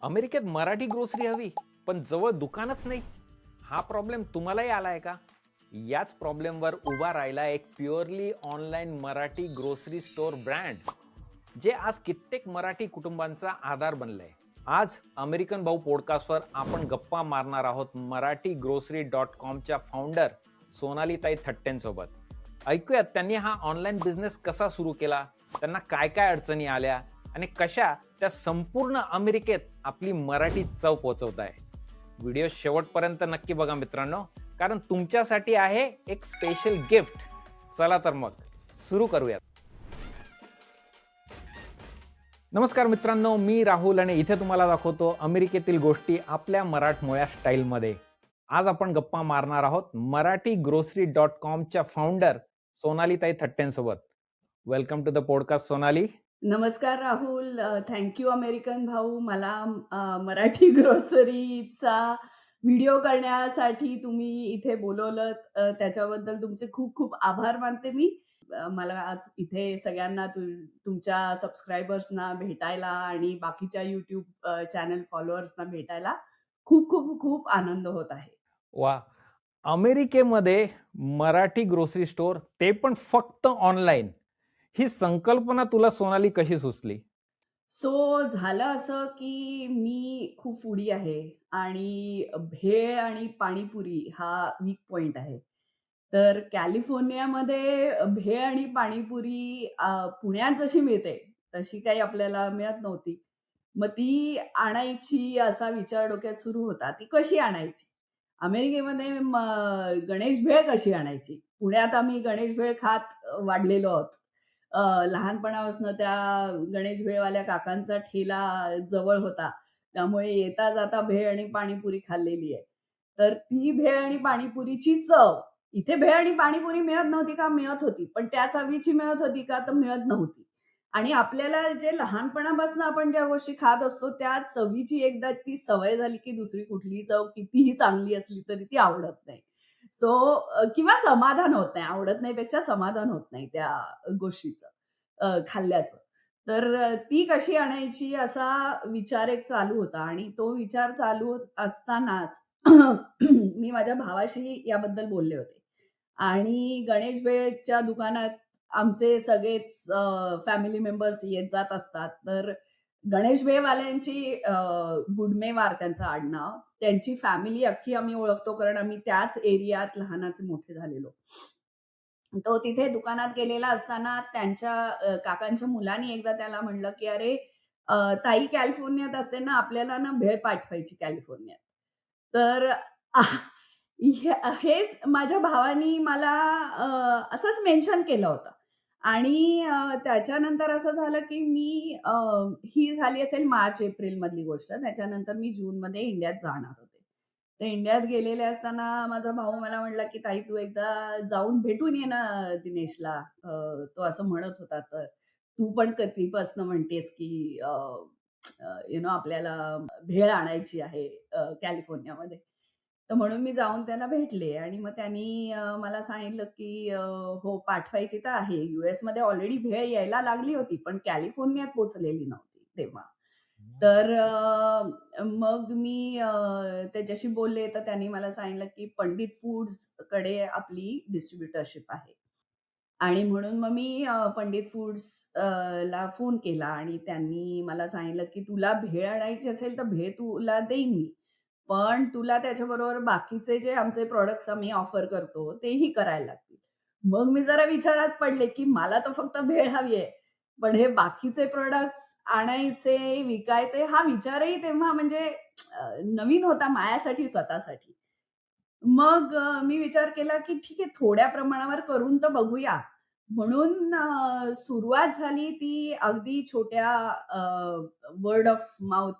अमेरिकेत मराठी ग्रोसरी हवी, पण जवळ दुकानच नाही. हा प्रॉब्लेम तुम्हालाही आलाय का? याच प्रॉब्लेमवर उभा राहिला एक purely online Marathi grocery store brand, जे आज कित्येक मराठी कुटुंबांचा आधार बनलंय. आज अमेरिकन भाऊ पॉडकास्टवर आपण गप्पा मारणार आहोत मराठी ग्रोसरी .कॉमच्या फाउंडर सोनालीताई थट्टेंसोबत. ऐकूयात त्यांनी हा ऑनलाईन बिझनेस कसा सुरू केला, त्यांना काय काय अडचणी आल्या आणि कशा त्या संपूर्ण अमेरिकेत आपली मराठी चव पोहोचवत आहे. व्हिडिओ शेवटपर्यंत नक्की बघा मित्रांनो, कारण तुमच्यासाठी आहे एक स्पेशल गिफ्ट. चला तर मग सुरू करूयात. नमस्कार मित्रांनो, मी राहुल आणि इथे तुम्हाला दाखवतो अमेरिकेतील गोष्टी आपल्या मराठमोळ्या स्टाईलमध्ये. आज आपण गप्पा मारणार आहोत मराठी ग्रोसरी .कॉमच्या फाउंडर सोनालीताई थट्टेंसोबत. Welcome to the podcast Sonali. नमस्कार राहुल. थँक्यू अमेरिकन भाऊ. मला मराठी ग्रोसरीचा व्हिडिओ करण्यासाठी तुम्ही इथे बोलवलं, त्याच्याबद्दल तुमचे खूप खूप आभार मानते मी. मला आज इथे सगळ्यांना तुमच्या सबस्क्रायबर्सना भेटायला आणि बाकीच्या यूट्यूब चॅनल फॉलोअर्सना भेटायला खूप खूप खूप आनंद होत आहे. वा, अमेरिकेमध्ये मराठी ग्रोसरी स्टोअर, ते पण फक्त ऑनलाईन, ही संकल्पना तुला सोनाली कशी सुचली? झालं असं की मी खूप फूडी आहे आणि भेळ आणि पाणीपुरी हा वीक पॉइंट आहे. तर कॅलिफोर्नियामध्ये भेळ आणि पाणीपुरी पुण्यात जशी मिळते तशी काही आपल्याला मिळत नव्हती. मग ती आणायची असा विचार डोक्यात सुरू होता. ती कशी आणायची? अमेरिकेमध्ये गणेश भेळ कशी आणायची? पुण्यात आम्ही गणेश भेळ खात वाढलेलो आहोत. लहानपणापासून त्या गणेश भेळवाल्या काकांचा ठेला जवळ होता. त्यामुळे येता जाता भेळ आणि पाणीपुरी खाल्लेली आहे. तर ती भेळ आणि पाणीपुरीची चव इथे भेळ आणि पाणीपुरी मिळत नव्हती का? मिळत होती. पण त्या चवीची मिळत होती का? तर मिळत नव्हती. आणि आपल्याला जे लहानपणापासून आपण ज्या गोष्टी खात असतो त्या चवीची एकदा ती सवय झाली की दुसरी कुठलीही चव कितीही चांगली असली तरी ती आवडत नाही. किंवा समाधान होत नाही. आवडत नाही पेक्षा समाधान होत नाही त्या गोष्टीचं, खाल्ल्याचं. ती कशी आणायची असा विचार एक चालू होता आणि तो विचार चालू असतानाच मी माझ्या भावाशी याबद्दल बोलले होते. आणि गणेश भेळच्या दुकानात आमचे सगळेच फॅमिली मेंबर्स येत जात असतात. तर गणेश भेळवाल्यांची, गुडमेवार त्यांचं आडनाव, त्यांची फॅमिली अख्खी आम्ही ओळखतो कारण आम्ही त्याच एरियात लहानाचे मोठे झालेलो. तो तिथे दुकानात गेलेला असताना त्यांच्या काकांच्या मुलांनी एकदा त्याला म्हणलं, की "अरे, ताई कॅलिफोर्नियात असते ना, आपल्याला ना भेळ पाठवायची कॅलिफोर्नियात." तर आह, हेच माझ्या भावानी मला असंच मेन्शन केलं होतं. आणि त्याच्यानंतर असं झालं, की ही झाली असेल मार्च-एप्रिल मधली गोष्ट. त्याच्यानंतर मी जूनमध्ये इंडियात जाणार होते. तर इंडियात गेलेले असताना माझा भाऊ मला म्हणला, की "ताई तू एकदा जाऊन भेटून ये ना दिनेशला." तो असं म्हणत होता. तर "तू पण कधीपासनं म्हणतेस, की आपल्याला भेळ आणायची आहे कॅलिफोर्नियामध्ये." तर म्हणून मी जाऊन त्यांना भेटले आणि मग त्यांनी मला सांगितलं, की "हो, पाठवायची तर आहे." यूएसमध्ये ऑलरेडी भेळ यायला लागली होती, पण कॅलिफोर्नियात पोहोचलेली नव्हती तेव्हा. मग मी त्याच्याशी बोलले, तर त्यांनी मला सांगितलं, की पंडित फूड्सकडे आपली डिस्ट्रिब्युटरशिप आहे. आणि म्हणून मग मी पंडित फूड्स ला फोन केला आणि त्यांनी मला सांगितलं, की "तुला भेळ आणायची असेल, तर भेळ तुला देईन मी. पण तुला त्याच्याबरोबर बाकीचे जे आमचे प्रॉडक्ट्स आम्ही ऑफर करतो, तेही करायला लागतील." मग मी जरा विचारात पडले, की मला तर फक्त भेळ हवी आहे. पण हे बाकीचे प्रॉडक्ट्स आणायचे, विकायचे हा विचारही तेव्हा म्हणजे नवीन होता माझ्यासाठी स्वतःसाठी. मग मी विचार केला, की ठीक आहे थोड्या प्रमाणावर करून तर बघूया. म्हणून सुरुवात झाली ती अगदी छोट्या वर्ड ऑफ माउथ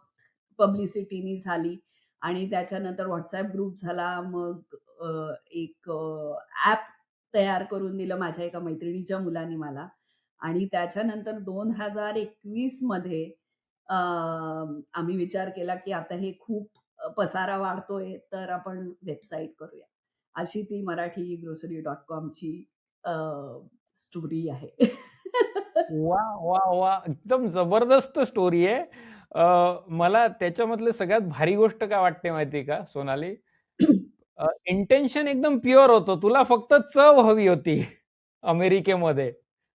पब्लिसिटीनी झाली आणि त्याच्यानंतर WhatsApp ग्रुप झाला. मग एक ॲप तयार करून दिलं माझ्या एका मैत्रिणीच्या मुलानी मला आणि त्याच्यानंतर 2021 मध्ये आम्ही विचार केला, की आता हे खूप पसारा वाढतोय, तर आपण वेबसाईट करूया. अशी ती मराठी ग्रोसरी .कॉमची स्टोरी आहे. वा वा वा, एकदम जबरदस्त स्टोरी आहे. मला त्याच्यामधलं सगळ्यात भारी गोष्ट काय वाटते माहिती का सोनाली? इंटेन्शन एकदम प्युअर होतं. तुला फक्त चव हवी होती अमेरिकेमध्ये,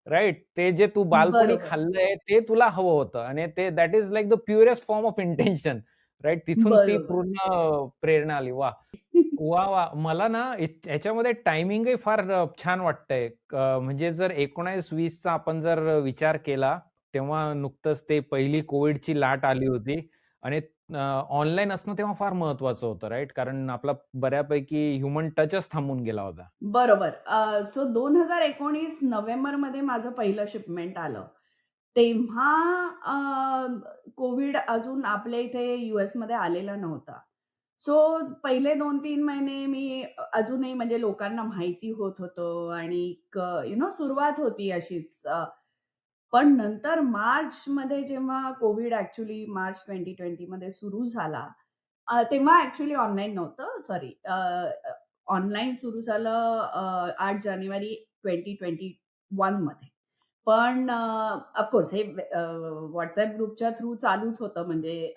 राइट? ते जे तू बालपणी बरोबर, खाल्लंय ते तुला हवं होतं आणि ते that is like the purest form of intention, right? तिथून ती बरोबर. पूर्ण प्रेरणा आली. वाह! वाह! वाह! मला ना ह्याच्यामध्ये टायमिंगही फार छान वाटतंय. म्हणजे जर 19-20 चा आपण जर विचार केला, तेव्हा नुकतंच ते पहिली कोविडची लाट आली होती आणि ऑनलाईन असणं तेव्हा फार महत्वाचं होतं, राइट? कारण आपला बऱ्यापैकी ह्युमन टचच थांबून गेला होता. बरोबर. सो 2019 नोव्हेंबरमध्ये माझं पहिलं शिपमेंट आलं. तेव्हा कोव्हिड अजून आपल्या इथे यूएसमध्ये आलेला नव्हता. सो पहिले 2-3 महिने मी अजूनही म्हणजे लोकांना माहिती होत होतं आणि सुरुवात होती अशीच. पण नंतर मार्चमध्ये जेव्हा कोव्हिड ॲक्चुअली मार्च 2020 मध्ये सुरू झाला, तेव्हा ॲक्चुअली ऑनलाईन नव्हतं. सॉरी ऑनलाईन सुरू झालं 8 जानेवारी 2021 मध्ये. पण ऑफकोर्स हे WhatsApp ग्रुपच्या थ्रू चालूच होतं म्हणजे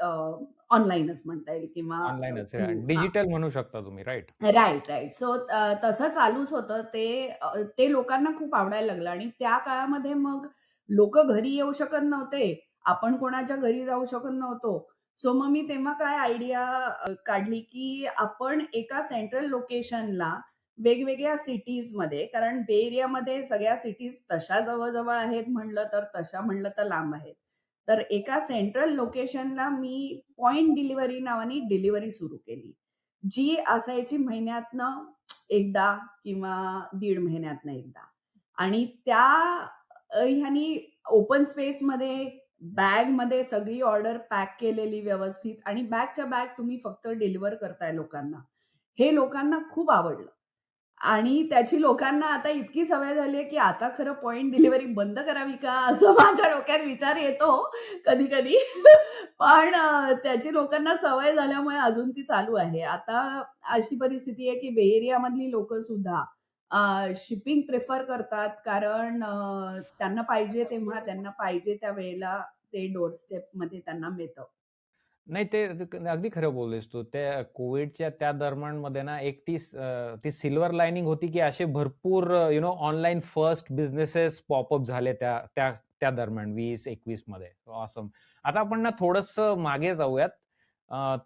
ऑनलाईनच म्हणता येईल किंवा ऑनलाईनच थ्रू डिजिटल म्हणू शकता तुम्ही, राइट? Right, right. सो तसं चालूच होतं. ते लोकांना खूप आवडायला लागलं आणि त्या काळामध्ये मग लोकं घरी येऊ शकत नव्हते. आपण कोणाच्या घरी जाऊ शकत नव्हतो. सो मग मी तेव्हा काय आयडिया काढली, की आपण एका सेंट्रल लोकेशनला वेगवेगळ्या सिटीजमध्ये कारण बे एरियामध्ये सगळ्या सिटीज तशा जवळ-जवळ आहेत म्हणलं तर तशा म्हणलं तर लांब आहेत. तर एका सेंट्रल लोकेशनला मी पॉइंट डिलिव्हरी नावाने डिलिव्हरी सुरू केली. जी असायची महिन्यातनं एकदा किंवा दीड महिन्यातनं एकदा. आणि त्या ह्यानी ओपन स्पेसमध्ये बॅगमध्ये सगळी ऑर्डर पॅक केलेली व्यवस्थित आणि बॅगच्या बॅग तुम्ही फक्त डिलिव्हर करताय लोकांना. हे लोकांना खूप आवडलं. आणि त्याची लोकांना आता इतकी सवय झाली आहे, की आता खरं पॉइंट डिलिव्हरी बंद करावी का? असं माझ्या डोक्यात विचार येतो कधी-कधी. पण त्याची लोकांना सवय झाल्यामुळे अजून ती चालू आहे. आता अशी परिस्थिती आहे, की बे एरियामधली लोकं सुद्धा शिपिंग प्रिफर करतात कारण त्यांना पाहिजे तेव्हा, त्यांना पाहिजे त्या वेळेला ते डोअरस्टेपमध्ये त्यांना मिळतं. नाही ते अगदी खरं बोललीस तू. त्या कोविडच्या त्या दरम्यानमध्ये ना एक ती सिल्व्हर लायनिंग होती, की असे भरपूर ऑनलाईन फर्स्ट बिझनेसेस पॉपअप झाले त्या त्या त्या दरम्यान 20-21 मध्ये. ऑसम. आता आपण ना थोडंसं मागे जाऊयात.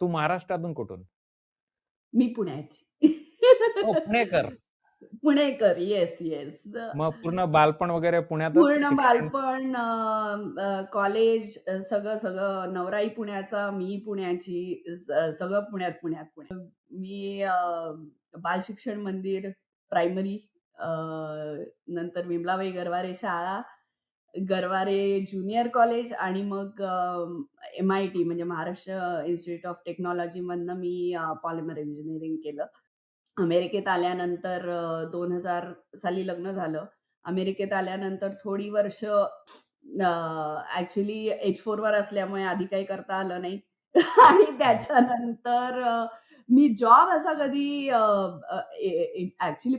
तू महाराष्ट्रातून कुठून? मी पुण्याची. हो, पुणेकर. पुणेकर. Yes, yes. मग पूर्ण बालपण वगैरे पुण्यातच पूर्ण शिक्षण. बालपण कॉलेज सगळं नवराही पुण्याचा, मी पुण्याची, सगळं पुण्यात, पुण्यात, पुण्यात. मी बालशिक्षण मंदिर, प्रायमरी, अ, नंतर विमलाबाई गरवारे शाळा, गरवारे ज्युनियर कॉलेज आणि मग एम-आय-टी म्हणजे महाराष्ट्र इन्स्टिट्यूट ऑफ टेक्नॉलॉजीमधनं मी पॉलिमर इंजिनिअरिंग केलं. अमेरिकेत आल्यानंतर 2000 साली लग्न झालं. अमेरिकेत आल्यानंतर थोडी वर्ष H4 वर असल्यामुळे आधी काही करता आलं नाही. आणि हं. त्याच्यानंतर मी जॉब असा कधी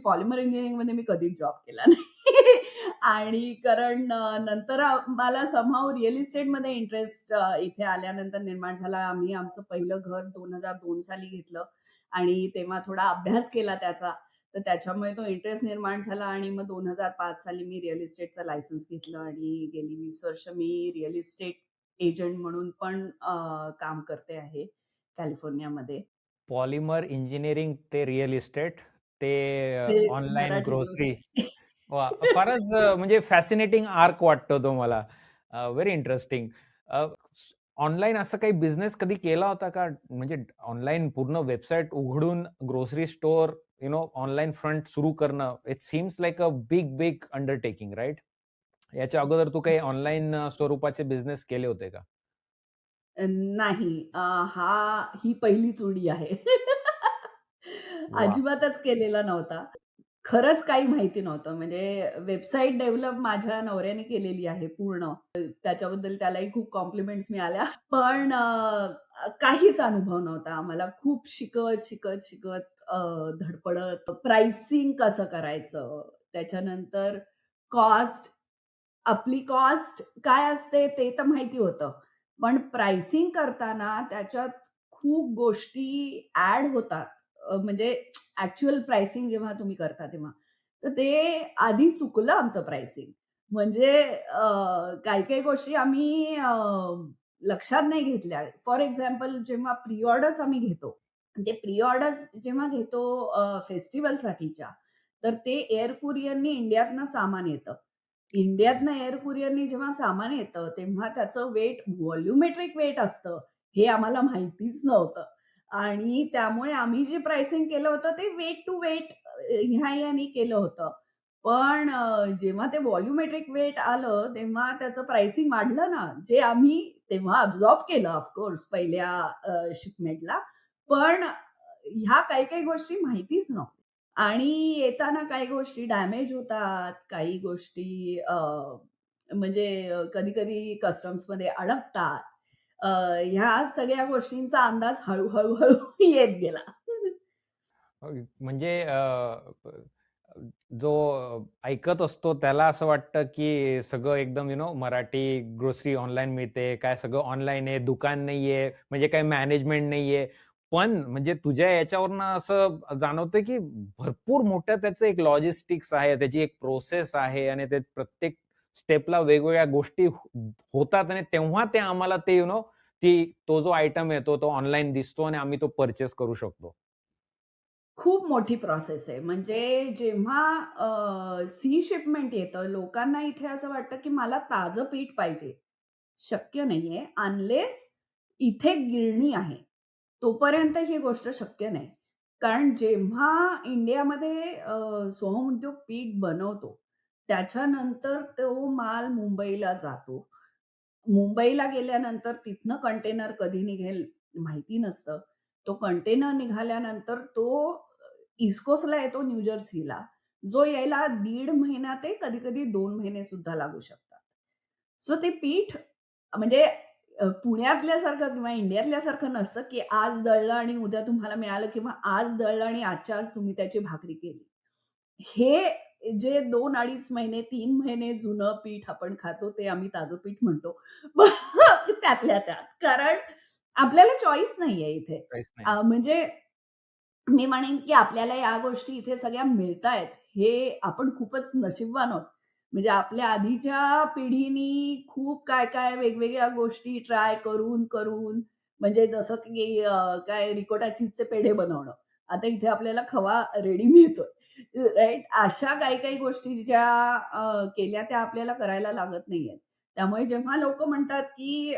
पॉलिमर इंजिनिअरिंगमध्ये मी कधीच जॉब केला नाही. आणि कारण नंतर मला समहाऊ रिअल इस्टेटमध्ये इंटरेस्ट इथे आल्यानंतर निर्माण झाला. आम्ही आमचं पहिलं घर 2002 साली घेतलं. आणि तेव्हा थोडा अभ्यास केला त्याचा. तर त्याच्यामुळे तो इंटरेस्ट निर्माण झाला आणि मग 2005 साली मी रिअल इस्टेटचं लायसन्स घेतलं आणि गेली 20 वर्ष मी रिअल इस्टेट एजंट म्हणून पण काम करते आहे कॅलिफोर्नियामध्ये. पॉलिमर इंजिनिअरिंग ते रिअल इस्टेट, ते ते ऑनलाईन मराठी ग्रोसरी. ग्रोसरी. वाह! फारच म्हणजे फॅसिनेटिंग आर्क वाटतो तो मला. Very interesting. ऑनलाईन असं काही बिझनेस कधी केला होता का? म्हणजे ऑनलाईन पूर्ण वेबसाईट उघडून ग्रोसरी स्टोअर, ऑनलाईन फ्रंट सुरू करणं, it seems like a big undertaking, right? याच्या अगोदर तू काही ऑनलाईन स्वरूपाचे बिझनेस केले होते का? नाही. ही पहिलीच उडी आहे. वाह! अजिबातच केलेला नव्हता. खरंच काही माहिती नव्हतं. म्हणजे वेबसाईट डेव्हलप माझ्या नवऱ्याने केलेली आहे पूर्ण. त्याच्याबद्दल त्यालाही खूप कॉम्प्लिमेंट्स मिळाल्या. पण काहीच अनुभव नव्हता आम्हाला. खूप शिकत, धडपडत, प्राइसिंग कसं करायचं, त्याच्यानंतर कॉस्ट, आपली कॉस्ट काय असते ते तर माहिती होतं. पण प्राइसिंग करताना त्याच्यात खूप गोष्टी ॲड होतात. म्हणजे ॲक्चुअल प्राइसिंग जेव्हा तुम्ही करता तेव्हा. तर ते आधी चुकलं आमचं प्राइसिंग. म्हणजे काही-काही गोष्टी आम्ही लक्षात नाही घेतल्या. फॉर एक्झाम्पल जेव्हा प्री ऑर्डर्स आम्ही घेतो, ते प्री ऑर्डर्स जेव्हा घेतो फेस्टिव्हलसाठीच्या, तर ते एअर कुरिअरनी इंडियातनं सामान येतं. इंडियातनं एअर कुरिअरनी जेव्हा सामान येतं, तेव्हा त्याचं वेट व्हॉल्युमेट्रिक वेट असतं, हे आम्हाला माहितीच नव्हतं. आणि त्यामुळे आम्ही जे प्राइसिंग केलं होतं, ते वेट टू वेट ह्या यानी केलं होतं. पण जेव्हा ते व्हॉल्युमेट्रिक वेट आलं, तेव्हा त्याचं प्राइसिंग वाढलं ना, जे आम्ही तेव्हा अब्सॉर्ब केलं ऑफ पहिल्या शिपमेंटला. पण ह्या काही-काही गोष्टी माहितीच नव्हत्या. आणि येताना काही गोष्टी डॅमेज होतात, काही गोष्टी म्हणजे कधी-कधी कस्टम्समध्ये अडकतात. अ, ह्या सगळ्या गोष्टींचा अंदाज हळू-हळू येत गेला. म्हणजे जो ऐकत असतो त्याला असं वाटतं, की सगळं एकदम मराठी ग्रोसरी ऑनलाईन मिळते. काय सगळं ऑनलाईन आहे, दुकान नाहीये, म्हणजे काही मॅनेजमेंट नाहीये. पण म्हणजे तुझ्या याच्यावरनं असं जाणवतं, की भरपूर मोठं त्याचं एक लॉजिस्टिक्स आहे, त्याची एक प्रोसेस आहे आणि ते प्रत्येक स्टेपला वेगवेगळ्या गोष्टी होतात आणि तेव्हा ते आम्हाला ते तो जो आयटम आहे तो ऑनलाईन दिसतो आणि आम्ही तो पर्चेस करू शकतो. खूप मोठी प्रोसेस आहे. म्हणजे जेव्हा सी शिपमेंट येतं, लोकांना इथे असं वाटतं, की मला ताजं पीठ पाहिजे. शक्य नाहीये अनलेस इथे गिरणी आहे. तोपर्यंत ही गोष्ट शक्य नाही. कारण जेव्हा इंडियामध्ये सोहम उद्योग पीठ बनवतो, त्याच्यानंतर तो माल मुंबईला जातो. मुंबईला गेल्यानंतर तिथनं कंटेनर कधी निघेल माहिती नसतं. तो कंटेनर निघाल्यानंतर तो ईस्ट कोस्टला येतो न्यू जर्सीला. जो यायला 1.5 महिना ते कधी-कधी 2 महिने सुद्धा लागू शकतात. सो ते पीठ म्हणजे पुण्यातल्यासारखं किंवा इंडियातल्यासारखं नसतं, की आज दळलं आणि उद्या तुम्हाला मिळालं किंवा आज दळलं आणि आजच्या आज तुम्ही त्याची भाकरी केली. हे जे 2-2.5 महिने, 3 महिने जुनं पीठ आपण खातो, ते आम्ही ताजं पीठ म्हणतो. त्यातल्या त्यात. कारण आपल्याला चॉईस नाहीये इथे. काहीच नाही. म्हणजे मी म्हणेन, की आपल्याला या गोष्टी इथे सगळ्या मिळतायत, हे आपण खूपच नशीबवान आहोत. म्हणजे आपल्या आधीच्या पिढीनी खूप काय-काय वेगवेगळ्या गोष्टी ट्राय करून म्हणजे जसं की काय रिकोटा चीजचे पेढे बनवणं. आता इथे आपल्याला खवा रेडी मिळतोय. राइट? अशा काही-काही गोष्टी ज्या केल्या त्या आपल्याला करायला लागत नाहीयेत. त्यामुळे जेव्हा लोकं म्हणतात, की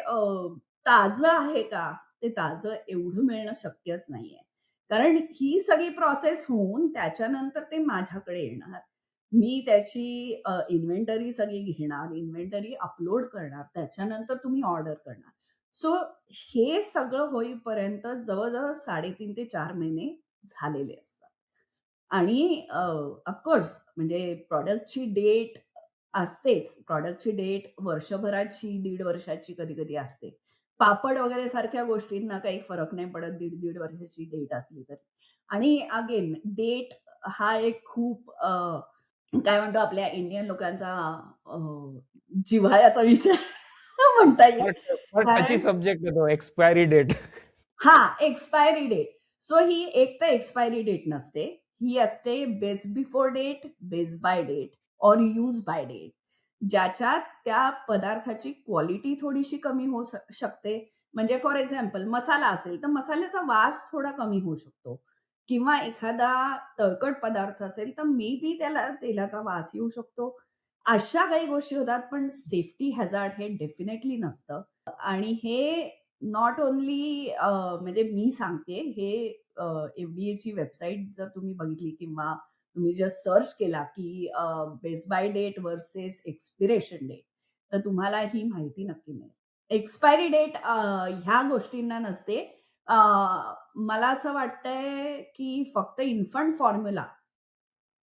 ताजं आहे का? ते ताजं एवढं मिळणं शक्यच नाहीये. कारण ही सगळी प्रोसेस होऊन त्याच्यानंतर ते माझ्याकडे येणार. मी त्याची इन्व्हेंटरी सगळी घेणार, इन्व्हेंटरी अपलोड करणार, त्याच्यानंतर तुम्ही ऑर्डर करणार. सो हे सगळं होईपर्यंत जवळ-जवळ 3.5 ते 4 महिने झालेले असतात. आणि म्हणजे प्रॉडक्टची डेट असतेच. प्रॉडक्टची डेट वर्षभराची, 1.5 वर्षाची कधी-कधी असते. पापड वगैरे सारख्या गोष्टींना काही फरक नाही पडत 1.5 वर्षाची डेट असली तरी. आणि अगेन डेट हा एक खूप काय म्हणतो आपल्या इंडियन लोकांचा अ, जिव्हाळ्याचा विषय म्हणता येईल. फार फार टची कारण सब्जेक्ट आहे तो एक्सपायरी डेट. हां, एक्सपायरी डेट. सो ही एक तर एक्सपायरी डेट नसते. ही असते best before date, best by date or use by date. ज्याच्यात त्या पदार्थाची क्वालिटी थोडीशी कमी होऊ शकते. म्हणजे फॉर एक्झाम्पल मसाला असेल, तर मसाल्याचा वास थोडा कमी होऊ शकतो किंवा एखादा तळकट पदार्थ असेल, तर मे बी त्याला तेलाचा वास येऊ शकतो. अशा काही गोष्टी होतात, पण सेफ्टी हॅझार्ड हे डेफिनेटली नसतं आणि हे नॉट ओन्ली म्हणजे मी सांगते हे एफ-डी-एची वेबसाईट जर तुम्ही बघितली किंवा तुम्ही जस्ट सर्च केला, की best by date versus expiration date, तर तुम्हाला ही माहिती नक्की मिळेल. एक्सपायरी डेट ह्या गोष्टींना नसते. अ, मला असं वाटतंय, की फक्त इन्फंट फॉर्म्युला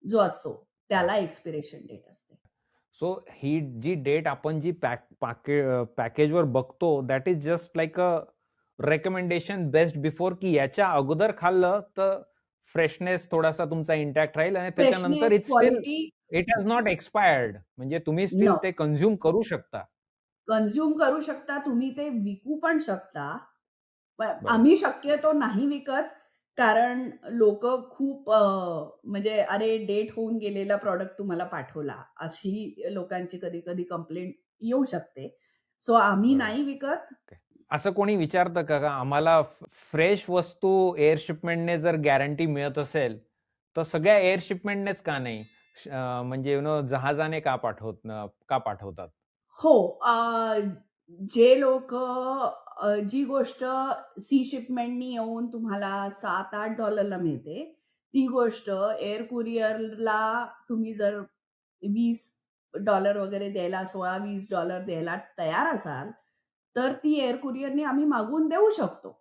जो असतो, त्याला एक्सपिरेशन डेट असते. सो ही जी डेट आपण जी पॅकेजवर बघतो that is just like a recommendation best before, की याच्या अगोदर खाल्लं तर फ्रेशनेस थोडासा तुमचा इंटॅक्ट राहील आणि त्याच्यानंतर freshness, it still quality it has not expired, म्हणजे तुम्ही स्टिल नो. ते कन्झ्युम करू शकता. कन्झ्युम करू शकता, तुम्ही ते विकू पण शकता. पण बरोबर. आम्ही शक्यतो नाही विकत, कारण लोकं खूप म्हणजे "अरे, डेट होऊन गेलेला प्रॉडक्ट तुम्हाला पाठवला." अशी लोकांची कधी-कधी कंप्लेंट येऊ शकते. सो आम्ही बरोबर. नाही विकत. ओके. असं कोणी विचारतं का आम्हाला फ्रेश वस्तू एअर शिपमेंटने जर गॅरंटी मिळत असेल, तर सगळ्या एअर शिपमेंटनेच का नाही? म्हणजे जहाजाने का पाठवतात? हो. जे लोकं जी गोष्ट सी शिपमेंटनी येऊन तुम्हाला $7-8 ला मिळते, ती गोष्ट एअर कुरिअरला तुम्ही जर $20 वगैरे द्यायला, $16-20 द्यायला तयार असाल, तर ती एअर कुरिअरनी आम्ही मागवून देऊ शकतो.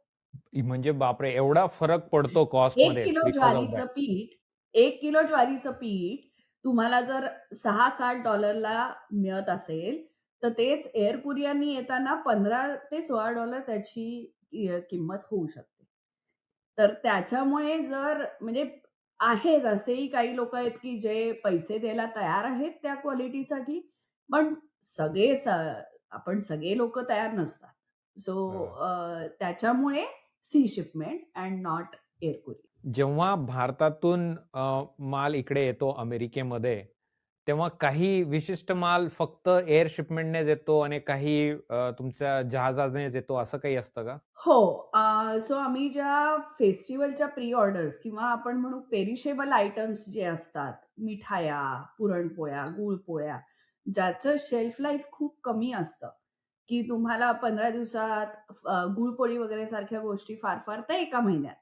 म्हणजे बापरे! एवढा फरक पडतो 1 कॉस्टमध्ये किलो बिकॉज ऑफ ज्वारीचं दॅट. पीठ 1 किलो ज्वारीचं पीठ तुम्हाला जर $6-7 ला मिळत असेल, तर तेच एअर कुरिअरनी येताना $15 ते $16 त्याची किंमत होऊ शकते. तर त्याच्यामुळे जर म्हणजे आहेत असेही काही लोकं आहेत, की जे पैसे द्यायला तयार आहेत त्या क्वालिटीसाठी, पण सगळे स आपण सगळे लोकं तयार नसतात. सो बरोबर. त्याच्यामुळे sea shipment and not air courier. जेव्हा भारतातून माल इकडे येतो अमेरिकेमध्ये, तेव्हा काही विशिष्ट माल फक्त एअर शिपमेंटनेच येतो आणि काही तुमच्या जहाजानेच येतो असं काही असतं का? हो. सो आम्ही ज्या फेस्टिव्हलच्या प्री ऑर्डर्स किंवा आपण म्हणू पेरिशेबल आयटम्स जे असतात, मिठाया, पुरणपोळ्या, गुळपोळ्या, ज्याचं शेल्फ लाईफ खूप कमी असतं, की तुम्हाला 15 दिवसात गुळपोळी वगैरे सारख्या गोष्टी फार-फार तर 1 महिन्यात,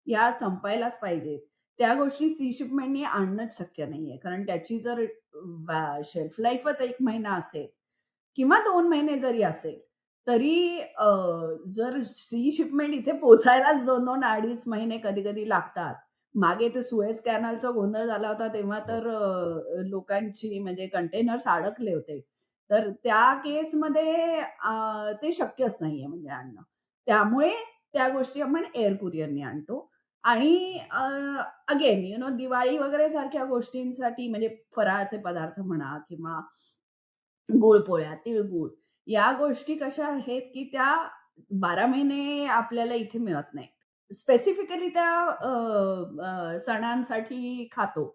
या संपायलाच पाहिजेत. त्या गोष्टी सी शिपमेंटनी आणणंच शक्य नाहीये. कारण त्याची जर शेल्फ लाईफच 1 महिना असेल किंवा 2 महिने जरी असेल, तरी जर सी शिपमेंट इथे पोहोचायलाच 2-2, 2.5 महिने कधी-कधी लागतात. मागे ते सुएझ कॅनलचा गोंधळ झाला होता तेव्हा हो. तर लोकांची म्हणजे कंटेनर्स अडकले होते. तर त्या केसमध्ये ते शक्यच नाहीये म्हणजे आणणं. त्यामुळे त्या गोष्टी आपण एअर कुरिअरनी आणतो आणि अगेन दिवाळी वगैरे सारख्या गोष्टींसाठी म्हणजे फराळाचे पदार्थ म्हणा किंवा गुळपोळ्या, तिळगूळ या गोष्टी कशा आहेत, की त्या 12 महिने आपल्याला इथे मिळत नाहीत. स्पेसिफिकली त्या सणांसाठी खातो.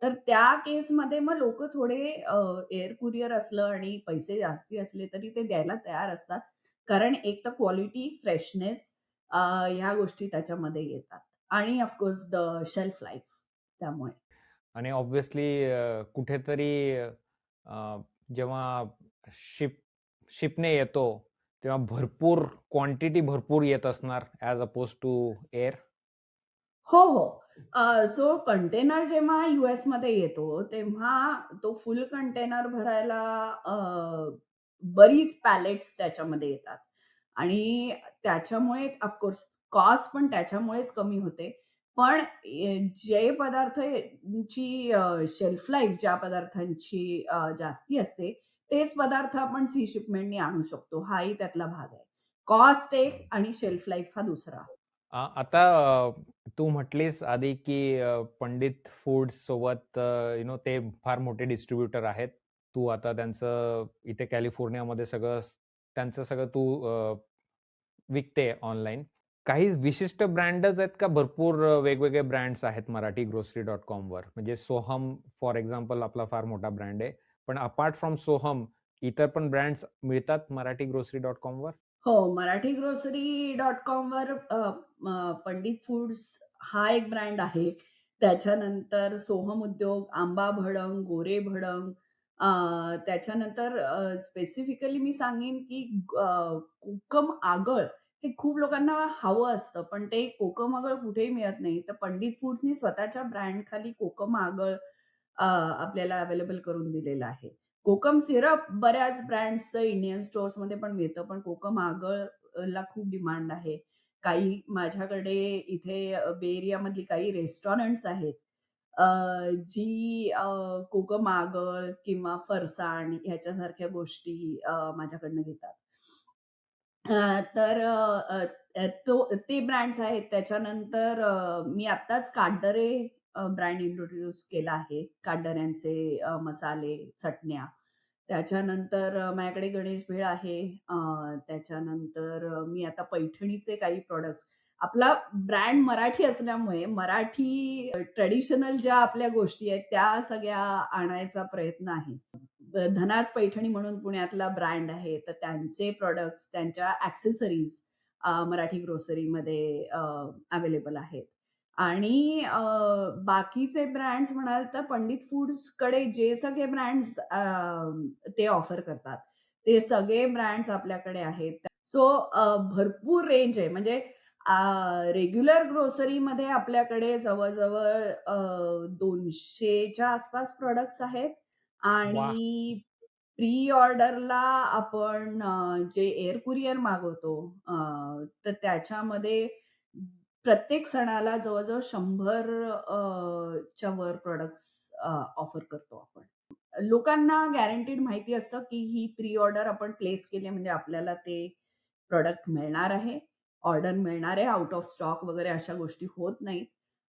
तर त्या केसमध्ये मग लोकं थोडे एअर कुरिअर असलं आणि पैसे जास्ती असले तरी ते द्यायला तयार असतात. कारण एक तर क्वालिटी, फ्रेशनेस ह्या गोष्टी त्याच्यामध्ये येतात आणि of course the shelf life त्यामुळे. आणि ऑब्व्हियसली कुठेतरी जेव्हा शिप शिपने येतो, तेव्हा क्वांटिटी भरपूर येत असणार ॲज अपोज टू एअर? हो, हो. सो कंटेनर जेव्हा यूएसमध्ये येतो, तेव्हा तो फुल कंटेनर भरायला बरीच पॅलेट्स त्याच्यामध्ये येतात आणि त्याच्यामुळे ऑफ कोर्स कॉस्ट पण त्याच्यामुळेच कमी होते. पण जे पदार्थ ची शेल्फ लाईफ ज्या पदार्थांची जास्ती असते, तेच पदार्थ आपण सी शिपमेंटनी आणू शकतो. हाही त्यातला भाग आहे. कॉस्ट एक आणि शेल्फ लाईफ हा दुसरा. आता तू म्हटलीस आधी, की पंडित फूड्स सोबत ते फार मोठे डिस्ट्रिब्युटर आहेत. तू आता त्यांचं इथे कॅलिफोर्नियामध्ये त्यांचं सगळं तू विकते ऑनलाईन. काही विशिष्ट ब्रँडच आहेत का भरपूर वेगवेगळे ब्रँड्स आहेत मराठी ग्रोसरी डॉट कॉमवर? म्हणजे सोहम फॉर एक्झाम्पल आपला फार मोठा ब्रँड आहे. पण अपार्ट फ्रॉम सोहम इतर पण ब्रँड्स मिळतात मराठी ग्रोसरी डॉट कॉमवर? हो, मराठी ग्रोसरी डॉट कॉमवर पंडित फूड्स हा एक ब्रँड आहे. त्याच्यानंतर सोहम उद्योग, आंबा भडंग, गोरे भडंग त्याच्यानंतर स्पेसिफिकली मी सांगेन की कोकम आगळ हे खूप लोकांना हवं असतं, पण ते कोकम आगळ कुठेही मिळत नाही. तर पंडित फूड्सनी स्वतःच्या ब्रँडखाली कोकम आगळ आपल्याला अवेलेबल करून दिलेलं आहे. कोकम सिरप बऱ्याच ब्रँड्सचं इंडियन स्टोअर्समध्ये पण मिळतं. पण कोकम आगळला खूप डिमांड आहे. काही माझ्याकडे इथे बे एरियामधली काही रेस्टॉरंट्स आहेत. जी कोकम आगळ किंवा फरसाण ह्याच्यासारख्या गोष्टी माझ्याकडनं घेतात. तर ते ब्रँड्स आहेत. त्याच्यानंतर मी आत्ताच काटदरे ब्रँड इंट्रोड्यूस केला आहे. काटदऱ्यांचे मसाले, चटण्या. त्याच्यानंतर माझ्याकडे गणेश भेळ आहे. त्याच्यानंतर मी आता पैठणीचे काही प्रॉडक्ट्स आपला ब्रँड मराठी असल्यामुळे मराठी ट्रेडिशनल ज्या आपल्या गोष्टी आहेत त्या सगळ्या आणायचा प्रयत्न आहे. धनाज पैठणी म्हणून पुण्यातला ब्रँड आहे. तर त्यांचे प्रॉडक्ट्स, त्यांच्या ॲक्सेसरीज मराठी ग्रोसरीमध्ये अवेलेबल आहेत. आणि बाकीचे ब्रँड्स म्हणाल तर पंडित फूड्सकडे जे सगळे ब्रँड्स ते ऑफर करतात, ते सगळे ब्रँड्स आपल्याकडे आहेत. सो भरपूर रेंज आहे. म्हणजे रेग्युलर ग्रोसरीमध्ये आपल्याकडे जवळ-जवळ 200च्या आसपास प्रॉडक्ट्स आहेत वा. आणि प्री ऑर्डरला आपण जे एअर कुरिअर मागवतो तर त्याच्यामध्ये प्रत्येक सणाला जवळ-जवळ 100 च्या वर प्रॉडक्ट्स ऑफर करतो आपण. लोकांना गॅरंटीड माहिती असतं, की ही प्री ऑर्डर आपण प्लेस केली म्हणजे आपल्याला ते प्रॉडक्ट मिळणार आहे, ऑर्डर मिळणार आहे, आउट ऑफ स्टॉक वगैरे अशा गोष्टी होत नाहीत.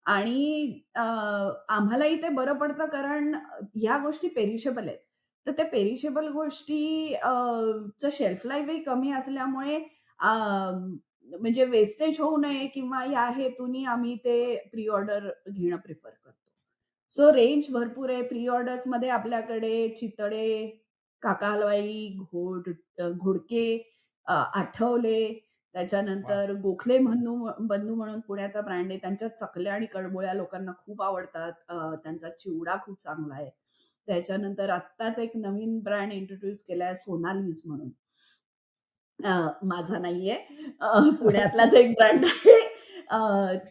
आणि आम्हालाही ते बरं पडतं कारण ह्या गोष्टी पेरिशेबल आहेत. तर त्या पेरिशेबल गोष्टी चं शेल्फ लाईफही कमी असल्यामुळे म्हणजे वेस्टेज होऊ नये किंवा या हेतूनी आम्ही ते प्री ऑर्डर घेणं प्रिफर करतो. सो रेंज भरपूर आहे. प्री ऑर्डर्समध्ये आपल्याकडे चितळे, काका हलवाई, घोडके, आठवले, वा. त्याच्यानंतर गोखले बंधू म्हणून पुण्याचा ब्रँड आहे. त्यांच्या चकल्या आणि कडबोळ्या लोकांना खूप आवडतात. त्यांचा चिवडा खूप चांगला आहे. त्याच्यानंतर आत्ताच एक नवीन ब्रँड इंट्रोड्यूस केलाय सोनालीज म्हणून. माझा नाहीये. पुण्यातलाच एक ब्रँड आहे.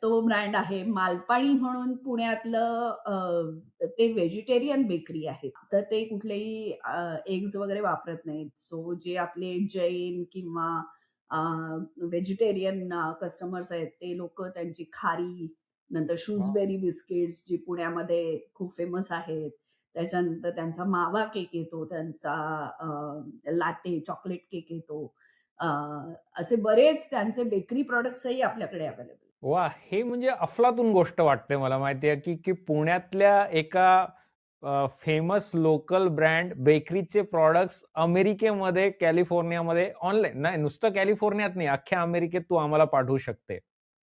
तो ब्रँड आहे. मालपाणी म्हणून पुण्यातलं ते व्हेजिटेरियन बेकरी आहे. तर ते कुठलेही एग्ज वगैरे वापरत नाहीत. सो जे आपले जैन किंवा व्हेजिटेरियन कस्टमर्स आहेत, ते लोकं त्यांची खारी, नंतर वा. शूजबेरी बिस्किट्स जी पुण्यामध्ये खूप फेमस आहेत. त्याच्यानंतर त्यांचा मावा केक येतो, त्यांचा लाटे चॉकलेट केक येतो. अ, असे बरेच त्यांचे बेकरी प्रॉडक्ट्सही आपल्याकडे अवेलेबल आहेत. वा, हे म्हणजे अफलातून गोष्ट वाटते मला माहिती आहे, की की पुण्यातल्या एका फेमस लोकल ब्रँड बेकरीचे प्रॉडक्ट्स अमेरिकेमध्ये, कॅलिफोर्नियामध्ये ऑनलाईन नाही, नुसतं कॅलिफोर्नियात नाही, अख्ख्या अमेरिकेत तू आम्हाला पाठवू शकते.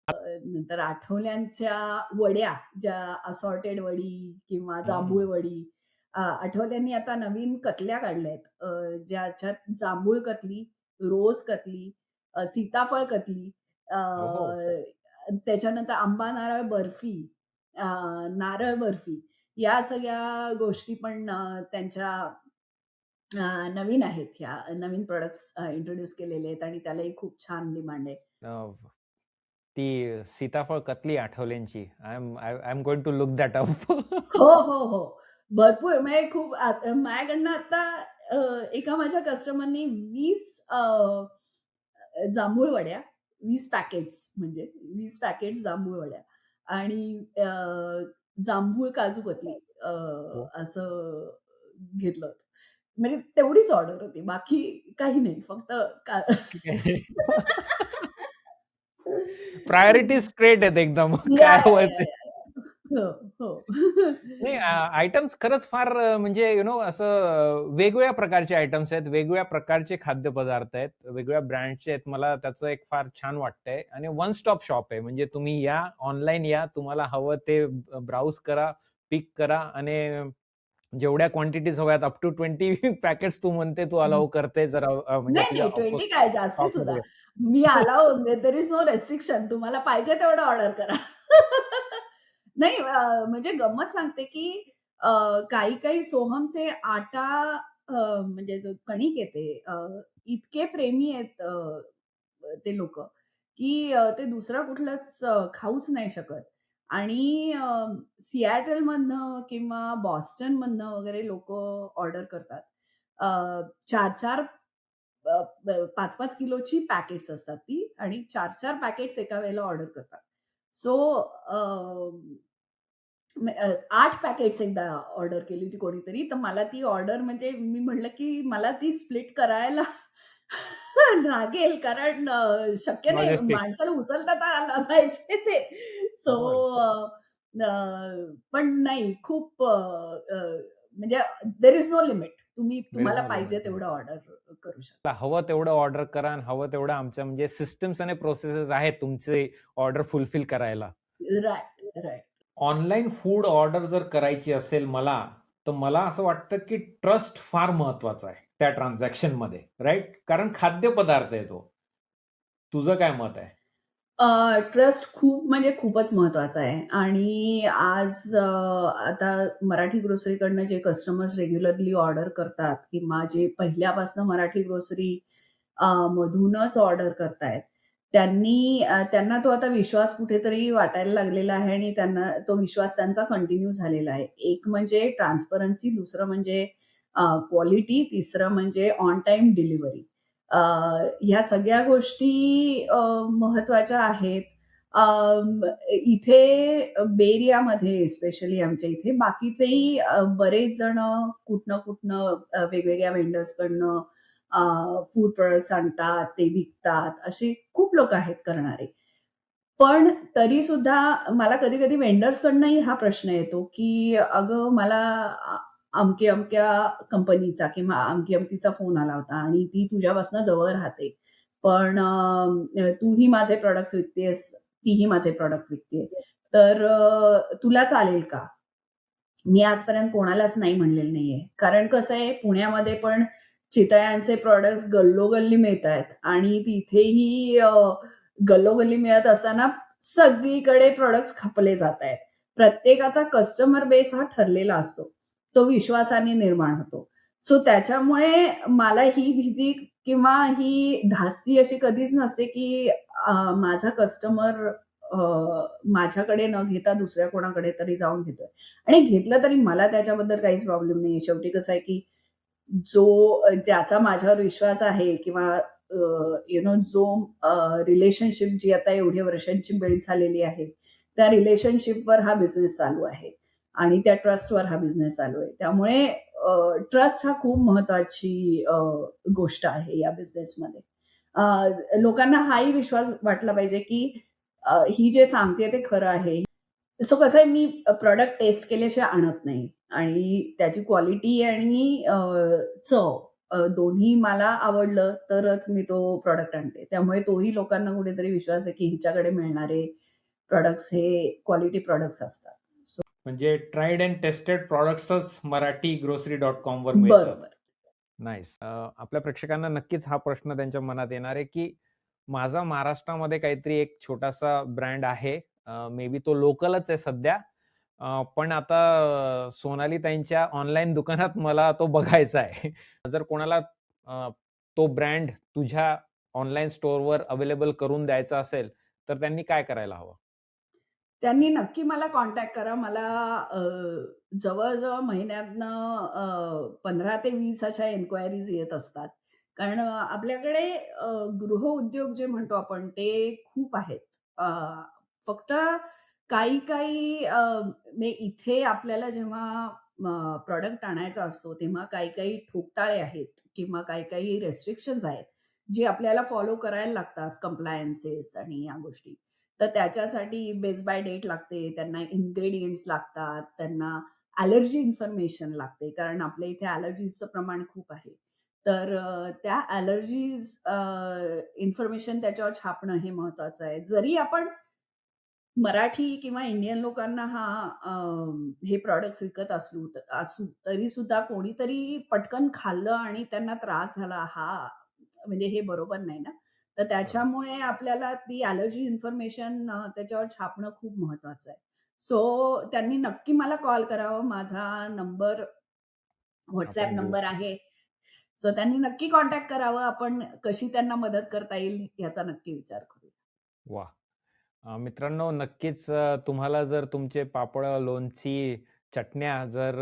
नंतर आठवल्यांच्या वड्या, ज्या असॉर्टेड वडी किंवा हं. जांभूळ वडी. आठवल्यांनी आता नवीन कतल्या काढल्यात. ज्याच्यात जांभूळ कतली, रोज कतली, सीताफळ कतली, अ, ओहो! त्याच्यानंतर आंबा नारळ बर्फी, अ, नारळ बर्फी या सगळ्या गोष्टी पण त्यांच्या नवीन आहेत. ह्या नवीन प्रॉडक्ट्स इंट्रोड्यूस केलेले आहेत आणि त्यालाही खूप छान डिमांड आहे. अ, ती सीताफळ कतली आठवलेंची. I am going to look that up. हो, हो, हो. भरपूर म्हणजे खूप माझ्याकडनं आता अ, एका माझ्या कस्टमरनी 20 जांभूळ वड्या, 20 पॅकेट्स म्हणजे 20 पॅकेट्स जांभूळ वड्या आणि जांभूळ काजू कतली हो. असं घेतलं होतं. म्हणजे तेवढीच ऑर्डर होती. बाकी काही नाही. फक्त का ठीक आहे. प्रायोरिटीज स्ट्रेट आहेत एकदम. याह, काय याह, हवंय याह, ते. याह. हो, हो. नाही, आयटम्स खरंच फार म्हणजे असं वेगवेगळ्या प्रकारचे आयटम्स आहेत, वेगवेगळ्या प्रकारचे खाद्यपदार्थ आहेत, वेगवेगळ्या ब्रँडचे आहेत. मला त्याचं एक फार छान वाटतंय आणि वन स्टॉप शॉप आहे. म्हणजे तुम्ही या, ऑनलाईन या, तुम्हाला हवं ते ब्राउज करा, पिक करा आणि जेवढ्या क्वांटिटीज हव्यात अप टू 20 पॅकेट्स तू म्हणते तू अलाऊ करते जर म्हणजे नाही, तुझ्या नाही 20 काय जास्ती सुद्धा. स्टॉकमध्ये. मी allow there is no restriction. तुम्हाला पाहिजे तेवढं ऑर्डर करा. नाही म्हणजे गंमत सांगते, की अ, काही-काही सोहमचे आटा म्हणजे जो कणिक येते इतके प्रेमी आहेत ते लोकं, की ते दुसरं कुठलंच खाऊच नाही शकत. आणि सिएटलमधनं किंवा बॉस्टनमधनं वगैरे लोकं ऑर्डर करतात. 4-4 5-5 किलोची पॅकेट्स असतात ती आणि 4-4 पॅकेट्स एका वेळेला ऑर्डर करतात. सो 8 पॅकेट्स एकदा ऑर्डर केली होती कोणीतरी. तर मला ती ऑर्डर म्हणजे मी म्हटलं, की मला ती स्प्लिट करायला लागेल कारण शक्य नाही. लॉजिस्टिक. माणसाला उचलता तर आलं पाहिजे ते. सो बरोबर. पण नाही खूप म्हणजे देर इज नो लिमिट. तुम्हाला no पाहिजे limit. तेवढं ऑर्डर करू शकता. हवं तेवढं ऑर्डर करा आणि हवं तेवढं आमच्या म्हणजे सिस्टम्स आणि प्रोसेसेस आहेत तुमचे ऑर्डर फुलफिल करायला. Right, right. Online food order जर करायची असेल मला, तर मला असं वाटतं की ट्रस्ट फार महत्वाचा आहे त्या ट्रान्झॅक्शनमध्ये, राईट? कारण खाद्यपदार्थ आहे तो. तुझं काय मत आहे? ट्रस्ट म्हणजे खूपच महत्वाचा आहे आणि आज आता मराठी ग्रोसरीकडनं जे कस्टमर्स रेग्युलरली ऑर्डर करतात किंवा जे पहिल्यापासून मराठी ग्रोसरी मधूनच ऑर्डर करतायत, त्यांना तो आता विश्वास कुठेतरी वाटायला लागलेला आहे आणि त्यांना तो विश्वास त्यांचा कंटिन्यू झालेला आहे. एक म्हणजे ट्रान्सपरन्सी, दुसरं म्हणजे क्वालिटी, तिसरं म्हणजे ऑन टाईम डिलिव्हरी. ह्या सगळ्या गोष्टी महत्वाच्या आहेत. इथे बे एरियामध्ये स्पेशली आमच्या इथे बाकीचेही बरेच जण कुठनं वेगवेगळ्या व्हेंडर्सकडनं फूड प्रॉडक्ट्स आणतात, ते विकतात. असे खूप लोक आहेत करणारे. पण तरी सुद्धा मला कधी-कधी व्हेंडर्सकडनंही हा प्रश्न येतो, की "अगं मला अमक्या-अमक्या कंपनीचा किंवा अमकी-अमकीचा फोन आला होता आणि ती तुझ्यापासून जवळ राहते. पण तूही माझे प्रॉडक्ट्स विकतेस, तीही माझे प्रॉडक्ट विकतेय. तर तुला चालेल का?" मी आजपर्यंत कोणालाच नाही म्हणलेलं नाहीये. कारण कसं आहे, पुण्यामध्ये पण चितळ्यांचे प्रॉडक्ट्स गल्लोगल्ली मिळतायत आणि तिथेही गल्लोगल्ली मिळत असताना सगळीकडे प्रॉडक्ट्स खपले जातायत. प्रत्येकाचा कस्टमर बेस हा ठरलेला असतो. तो विश्वासाने निर्माण होतो. सो त्याच्यामुळे मला ही भीती किंवा ही धास्ती अशी कधीच नसते, की माझा कस्टमर माझ्याकडे न घेता दुसऱ्या कोणाकडे तरी जाऊन घेतोय. आणि घेतलं तरी मला त्याच्याबद्दल काहीच प्रॉब्लेम नाहीये. शेवटी कसं आहे, की ज्याचा माझ्यावर विश्वास आहे किंवा जो रिलेशनशिप जी आता एवढ्या वर्षांची बिल्ड झालेली आहे, त्या रिलेशनशिपवर हा बिझनेस चालू आहे आणि त्या ट्रस्टवर हा बिझनेस चालू आहे. त्यामुळे ट्रस्ट हा खूप महत्वाची गोष्ट आहे या बिझनेसमध्ये. लोकांना हाही विश्वास वाटला पाहिजे, की ही जे सांगतेय ते खरं आहे. सो कसं आहे, मी प्रॉडक्ट टेस्ट केल्याशिवाय आणत नाही आणि त्याची क्वालिटी आणि चव दोन्ही मला आवडलं तरच मी तो प्रॉडक्ट आणते. त्यामुळे तोही लोकांना कुठेतरी विश्वास आहे, की हिच्याकडे मिळणारे प्रॉडक्ट्स हे क्वालिटी प्रॉडक्ट्स असतात. सो म्हणजे ट्राईड अँड टेस्टेड प्रॉडक्ट्सच marathi.grocery.com वर मिळतात. बरोबर. नाईस. आपल्या प्रेक्षकांना नक्कीच हा प्रश्न त्यांच्या मनात येणार आहे, की माझा महाराष्ट्रामध्ये काहीतरी एक छोटासा ब्रँड आहे. मे बी तो लोकलच आहे सध्या. पण आता सोनाली ताईंच्या ऑनलाईन दुकानात मला तो बघायचा आहे. जर कोणाला तो ब्रँड तुझ्या ऑनलाईन स्टोअरवर अवेलेबल करून द्यायचा असेल, तर त्यांनी काय करायला हवं? त्यांनी नक्की मला कॉन्टॅक्ट करा. मला अ, जवळ-जवळ महिन्यातनं 15 ते 20 अशा एन्क्वायरीज येत असतात. कारण आपल्याकडे गृहउद्योग जे म्हणतो आपण ते खूप आहेत. अ, फक्त काही-काही इथे आपल्याला जेव्हा प्रॉडक्ट आणायचा असतो, तेव्हा काही-काही ठोकताळे आहेत किंवा काही-काही रिस्ट्रिक्शन्स आहेत, जे आपल्याला फॉलो करायला लागतात, कंप्लायन्सेस आणि या गोष्टी. तर त्याच्यासाठी बेस बाय डेट लागते, त्यांना इन्ग्रेडियंट्स लागतात, त्यांना ॲलर्जी इन्फॉर्मेशन लागते. कारण आपल्या इथे ॲलर्जीजचं प्रमाण खूप आहे. तर त्या ॲलर्जीज इन्फॉर्मेशन त्याच्यावर छापणं हे महत्वाचं आहे. जरी आपण मराठी किंवा इंडियन लोकांना हे प्रॉडक्ट्स विकत असू तरी सुद्धा कोणीतरी पटकन खाल्लं आणि त्यांना त्रास झाला म्हणजे हे बरोबर नाही ना. तर त्याच्यामुळे आपल्याला ती ॲलर्जी इन्फॉर्मेशन त्याच्यावर छापणं खूप महत्वाचं आहे. सो त्यांनी नक्की मला कॉल करावा. माझा नंबर WhatsApp आपण देऊ. नंबर आहे. सो त्यांनी नक्की कॉन्टॅक्ट करावं. आपण कशी त्यांना मदत करता येईल याचा नक्की विचार करूया. वाह! मित्रांनो नक्कीच तुम्हाला जर तुमचे पापड, लोणची, चटण्या जर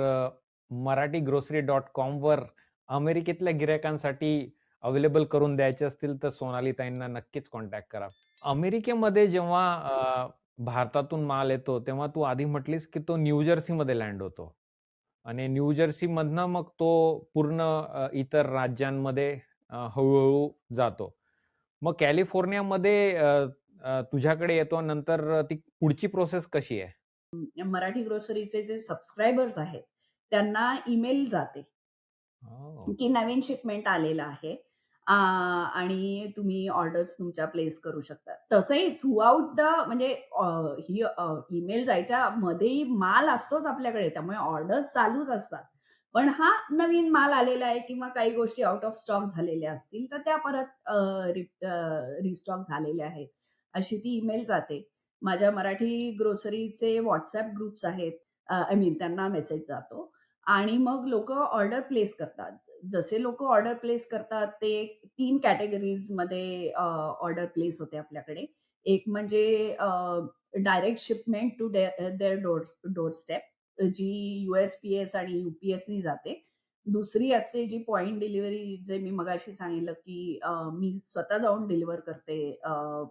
marathi.grocery.com वर अमेरिकेतल्या गिरायकांसाठी अवेलेबल करून द्यायचे असतील, तर सोनाली ताईंना नक्कीच कॉन्टॅक्ट करा. अमेरिकेमध्ये जेव्हा भारतातून माल येतो, तेव्हा तू आधी म्हटलीस, की तो न्यू जर्सीमध्ये लँड होतो आणि न्यू जर्सीमधनं मग तो पूर्ण इतर राज्यांमध्ये हळू जातो. मग कॅलिफोर्नियामध्ये तुझ्याकडे येतो नंतर ती पुढची प्रोसेस कशी आहे? मराठी ग्रोसरीचे जे सबस्क्रायबर्स आहेत, त्यांना ईमेल जाते. हो. की नवीन शिपमेंट आलेलं आहे. आणि तुम्ही ऑर्डर्स तुमच्या प्लेस करू शकता. तसंही थ्रूआउट द म्हणजे ही ईमेल जायच्या मध्येही माल असतोच आपल्याकडे, त्यामुळे ऑर्डर्स चालूच असतात. पण हा नवीन माल आलेला आहे किंवा काही गोष्टी आउट ऑफ स्टॉक झालेल्या असतील, तर त्या परत रिस्टॉक झालेल्या आहेत. अशी ती ईमेल जाते. माझ्या मराठी ग्रोसरीचे WhatsApp ग्रुप्स आहेत. आय मीन त्यांना मेसेज जातो आणि मग लोकं ऑर्डर प्लेस करतात. जसे लोकं ऑर्डर प्लेस करतात ते 3 कॅटेगरीजमध्ये ऑर्डर प्लेस होते आपल्याकडे. एक म्हणजे direct shipment to their doorstep जी USPS आणि UPSनी जाते. दुसरी असते जी पॉइंट डिलिव्हरी जे मी मगाशी सांगितलं, की मी स्वतः जाऊन डिलिव्हर करते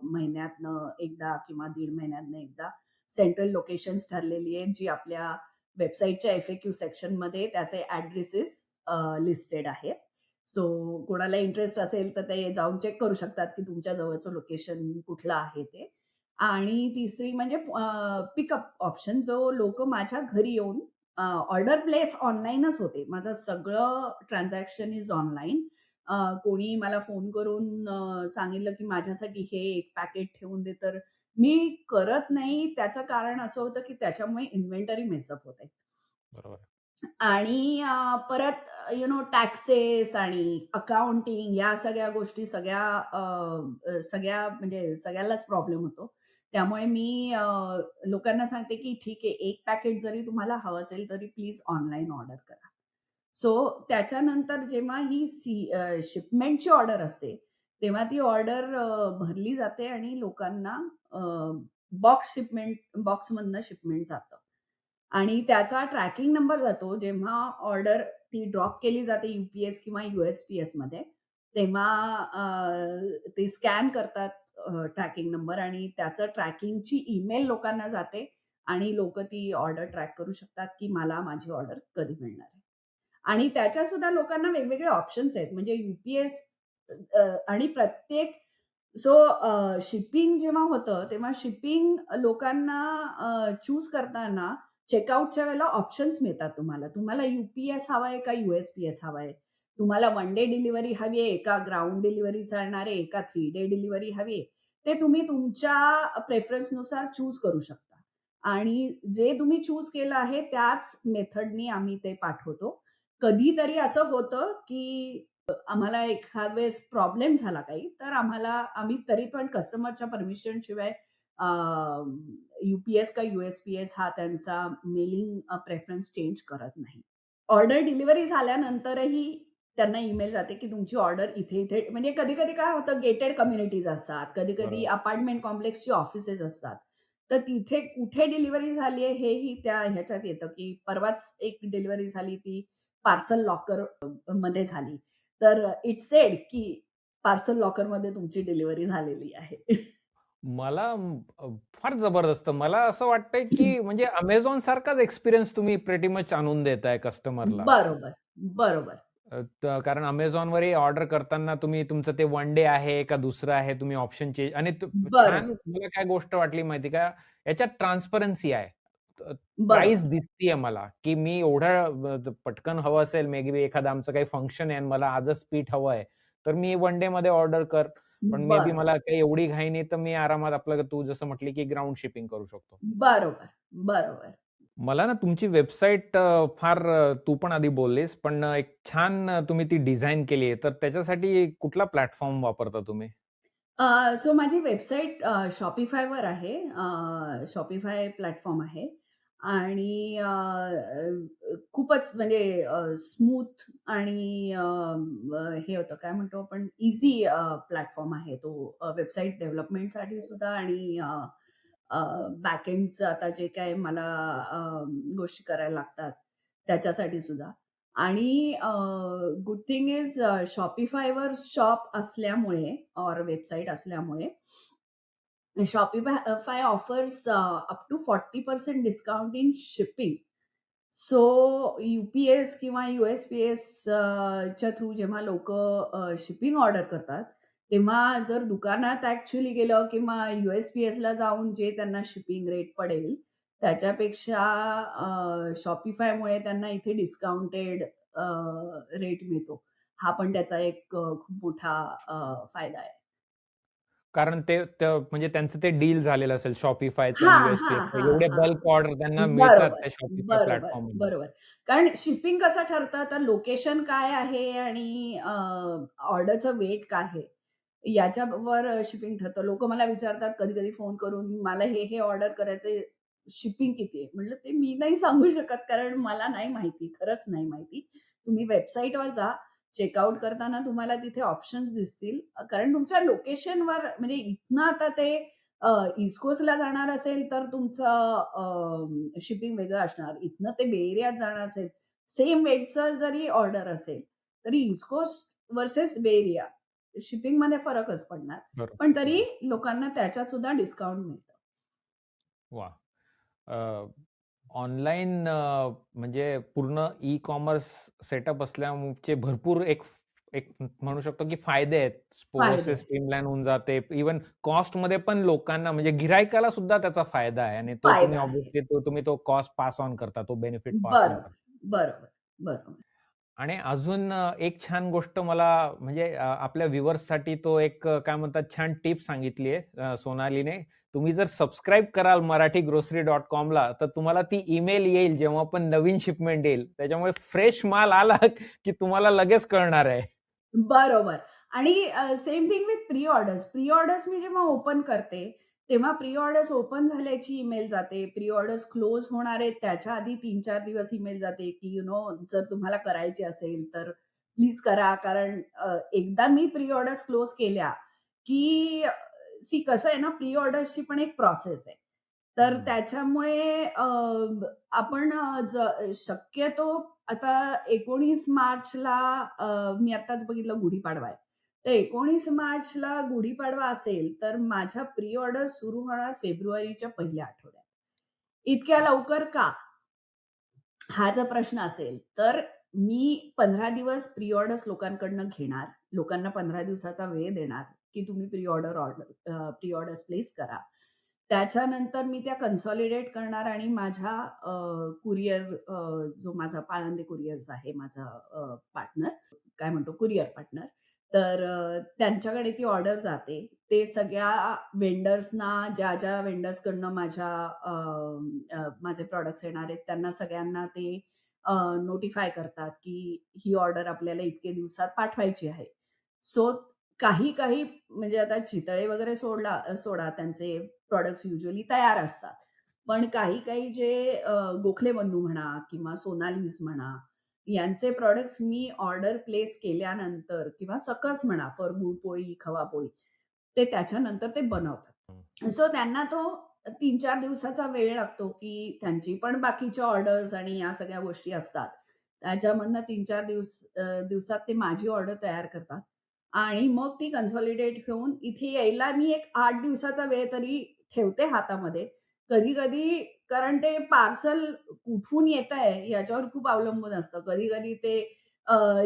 महिन्यातनं एकदा किंवा दीड महिन्यातनं एकदा. सेंट्रल लोकेशन्स ठरलेली आहेत, जी आपल्या वेबसाईटच्या FAQ सेक्शनमध्ये त्याचे ॲड्रेसेस लिस्टेड आहेत. सो कोणाला इंटरेस्ट असेल तर ते जाऊन चेक करू शकतात, की तुमच्या जवळचं लोकेशन कुठलं आहे ते. आणि तिसरी म्हणजे पिकअप ऑप्शन जो लोकं माझ्या घरी येऊन ऑर्डर प्लेस ऑनलाईनच होते. माझं सगळं ट्रान्झॅक्शन इज ऑनलाईन. कोणी मला फोन करून सांगितलं, की माझ्यासाठी हे एक पॅकेट ठेवून दे, तर मी करत नाही. त्याचं कारण असं होतं, की त्याच्यामुळे इन्व्हेंटरी मेसअप होते. बरोबर. आणि परत टॅक्सेस आणि अकाउंटिंग या सगळ्या गोष्टी सगळ्या म्हणजे सगळ्यालाच प्रॉब्लेम होतो. त्यामुळे मी लोकांना सांगते, की ठीक आहे, एक पॅकेट जरी तुम्हाला हवं असेल, तरी प्लीज ऑनलाईन ऑर्डर करा. सो त्याच्यानंतर जेव्हा ही शिपमेंटची ऑर्डर असते, तेव्हा ती ऑर्डर भरली जाते आणि लोकांना बॉक्समधनं शिपमेंट जातं. आणि त्याचा ट्रॅकिंग नंबर जातो जेव्हा ऑर्डर ती ड्रॉप केली जाते UPS किंवा USPSमध्ये, तेव्हा ते स्कॅन करतात ट्रॅकिंग नंबर आणि त्याचं ट्रॅकिंगची ईमेल लोकांना जाते आणि लोकं ती ऑर्डर ट्रॅक करू शकतात, की मला माझी ऑर्डर कधी मिळणार आहे. आणि त्याच्यात सुद्धा लोकांना वेगवेगळे ऑप्शन्स आहेत. म्हणजे UPS आणि प्रत्येक शिपिंग जेव्हा होतं, तेव्हा शिपिंग लोकांना चूज करताना चेकआउटच्या वेळेला ऑप्शन्स मिळतात तुम्हाला. तुम्हाला UPS हवाय का USPS हवाय? तुम्हाला 1 डे डिलिव्हरी हवी आहे का ग्राउंड डिलिव्हरी चालणार आहे का 3 डे डिलिव्हरी हवी आहे? ते तुम्ही तुमच्या प्रेफरन्सनुसार चूज करू शकता. आणि जे तुम्ही चूज केलं आहे त्याच मेथडनी आम्ही ते पाठवतो. कधीतरी असं होतं, की आम्हाला एखाद वेळेस प्रॉब्लेम झाला काही, तर आम्ही तरी पण कस्टमरच्या परमिशन शिवाय अ, UPS का USPS हा त्यांचा मेलिंग प्रेफरन्स चेंज करत नाही. ऑर्डर डिलिव्हरी झाल्यानंतरही त्यांना ईमेल जाते, की तुमची ऑर्डर इथे-इथे म्हणजे कधी-कधी काय होतं गेटेड कम्युनिटीज असतात. कधी-कधी बरोबर. अपार्टमेंट कॉम्प्लेक्सची ऑफिसेस असतात. तर तिथे कुठे डिलिव्हरी झाली आहे हेही त्या ह्याच्यात येतं, की परवाच एक डिलिव्हरी झाली ती पार्सल लॉकर मध्ये झाली. तर इट सेड, की पार्सल लॉकरमध्ये तुमची डिलिव्हरी झालेली आहे. मला फार जबरदस्त. मला असं वाटतंय, की म्हणजे Amazon सारखाच एक्सपिरियन्स तुम्ही प्रिटी मच आणून देताय कस्टमरला. बरोबर, बरोबर. कारण Amazonवरही ऑर्डर करताना तुम्ही तुमचं ते वन डे आहे का दुसरं आहे तुम्ही ऑप्शन चेंज आणि छान बरोबर, मला काय गोष्ट वाटली माहिती का? याच्यात ट्रान्सपरन्सी आहे. प्राईस बरोबर, दिसतीये मला, की मी एवढं पटकन हवं असेल मे बी एखादं आमचं काही फंक्शन आहे आणि मला आजच पीठ हवंय, तर मी वन डेमध्ये ऑर्डर कर. पण मे बी बरोबर, मला काही एवढी घाई नाही, तर मी आरामात आपलं तू जसं म्हटली, की ग्राउंड शिपिंग करू शकतो. बरोबर, बरोबर. मला ना तुमची वेबसाईट फार तू पण आधी बोललीस, पण एक छान तुम्ही ती डिझाइन केली आहे. तर त्याच्यासाठी कुठला प्लॅटफॉर्म वापरता तुम्ही? सो माझी वेबसाईट Shopifyवर आहे. Shopify प्लॅटफॉर्म आहे आणि खूपच म्हणजे स्मूथ आणि हे होतं काय म्हणतो आपण ईझी प्लॅटफॉर्म आहे तो वेबसाईट डेव्हलपमेंटसाठी सुद्धा आणि बॅकएंडचं आता जे काही मला गोष्टी करायला लागतात त्याच्यासाठी सुद्धा. आणि गुड थिंग इज Shopifyवर शॉप असल्यामुळे और वेबसाईट असल्यामुळे Shopify offers up to 40% discount in shipping. So UPS किंवा USPS च्या थ्रू जेव्हा लोकं शिपिंग ऑर्डर करतात, तेव्हा जर दुकानात ॲक्चुअली गेलं किंवा USPSला जाऊन जे त्यांना शिपिंग रेट पडेल, त्याच्यापेक्षा Shopifyमुळे त्यांना इथे डिस्काउंटेड रेट मिळतो. हा पण त्याचा एक खूप मोठा फायदा आहे. कारण म्हणजे त्यांचं ते डील झालेलं असेल Shopifyचं आणि हां, हां, USPSचं. हां, एवढे हां. बल्क ऑर्डर त्यांना मिळतात बरोबर, त्या Shopify बरोबर, प्लॅटफॉर्ममधून. बरोबर. कारण शिपिंग कसं ठरतं, तर लोकेशन काय आहे आणि ऑर्डरचं वेट काय आहे, याच्यावर शिपिंग ठरतं. लोकं मला विचारतात कधी-कधी फोन करून, "मला हे ऑर्डर करायचंय, शिपिंग किती आहे?" म्हटलं, "ते मी नाही सांगू शकत, कारण मला नाही माहिती, खरंच नाही माहिती. तुम्ही वेबसाईटवर जा, चेकआउट करताना तुम्हाला तिथे ऑप्शन्स दिसतील. कारण तुमच्या लोकेशनवर म्हणजे इथनं आता ते ईस्ट कोस्टला जाणार असेल, तर तुमचं शिपिंग वेगळं असणार. इथनं ते बे एरियात जाणार असेल, सेम वेटचं जरी ऑर्डर असेल, तरी ईस्ट कोस्ट व्हर्सेस बे एरिया शिपिंगमध्ये फरकच पडणार. बरोबर. पण तरी लोकांना त्याच्यात सुद्धा डिस्काउंट मिळतं. वाह! ऑनलाईन म्हणजे पूर्ण ई-कॉमर्स सेटअप असल्यामुळे भरपूर एक एक म्हणू शकतो की फायदे आहेत. फायदे प्रोसेस आहे. स्ट्रीमलाईन होऊन जाते. इव्हन कॉस्टमध्ये पण लोकांना म्हणजे गिरायकाला सुद्धा त्याचा फायदा आहे आणि तो तुम्ही फायदा आहे. ऑब्व्हियसली तुम्ही तो कॉस्ट पास ऑन करता. तो बेनिफिट पास ऑन बरोबर, करता. बरोबर, बरोबर. आणि अजून एक छान गोष्ट मला म्हणजे आपल्या व्ह्युअर्ससाठी तो एक काय म्हणतात छान टिप सांगितली आहे सोनालीने. तुम्ही जर सबस्क्राईब कराल marathiggrocery.comला तर तुम्हाला ती ईमेल येईल जेव्हा पण नवीन शिपमेंट येईल. त्याच्यामुळे फ्रेश माल आला की तुम्हाला लगेच कळणार आहे. बरोबर. आणि same thing with pre orders. Pre orders मी जेव्हा ओपन करते, तेव्हा प्री ऑर्डर्स ओपन झाल्याची ईमेल जाते. प्री ऑर्डर्स क्लोज होणार आहेत त्याच्या आधी 3-4 दिवस ईमेल जाते, की जर तुम्हाला करायची असेल तर प्लीज करा. कारण एकदा मी प्री ऑर्डर्स क्लोज केल्या, की कसं आहे ना, प्री ऑर्डर्सची पण एक प्रोसेस आहे. तर हं. त्याच्यामुळे आपण शक्यतो आता 19 मार्चला मी आत्ताच बघितलं गुढीपाडवा आहे. तर 19 मार्चला गुढीपाडवा असेल, तर माझ्या प्री ऑर्डर सुरू होणार फेब्रुवारीच्या पहिल्या आठवड्यात. इतक्या लवकर का? हा जर प्रश्न असेल, तर मी 15 दिवस प्री ऑर्डर्स लोकांकडनं घेणार. लोकांना 15 दिवसाचा वेळ देणार, की तुम्ही प्री ऑर्डर्स प्लेस करा. त्याच्यानंतर मी त्या कन्सॉलिडेट करणार आणि माझ्या कुरिअर जो माझा पाळंदे कुरिअर्स आहे माझा पार्टनर, काय म्हणतो कुरिअर पार्टनर. तर त्यांच्याकडे ती ऑर्डर जाते. ते सगळ्या वेंडर्सना ज्या वेंडर्सकडनं माझे प्रॉडक्ट्स येणार आहेत, त्यांना सगळ्यांना ते नोटिफाय करतात, की ही ऑर्डर आपल्याला इतके दिवसात पाठवायची आहे. सो काही म्हणजे आता चितळे वगैरे सोडा त्यांचे प्रॉडक्ट्स युज्युअली तयार असतात. पण काही जे गोखले बंधू म्हणा किंवा सोनालीज म्हणा, यांचे प्रॉडक्ट्स मी ऑर्डर प्लेस केल्यानंतर किंवा सकस म्हणा फॉर गुळपोळी, खवापोळी, ते त्याच्यानंतर ते बनवतात. सो त्यांना तो 3-4 दिवसाचा वेळ लागतो, की त्यांची पण बाकीच्या ऑर्डर्स आणि या सगळ्या गोष्टी असतात. त्याच्यामधनं 3-4 दिवसात ते माझी ऑर्डर तयार करतात आणि मग ती कन्सॉलिडेट घेऊन इथे यायला मी एक 8 दिवसाचा वेळ तरी ठेवते हातामध्ये. कधी-कधी कारण ते पार्सल कुठून येतंय याच्यावर खूप अवलंबून असतं. कधी-कधी ते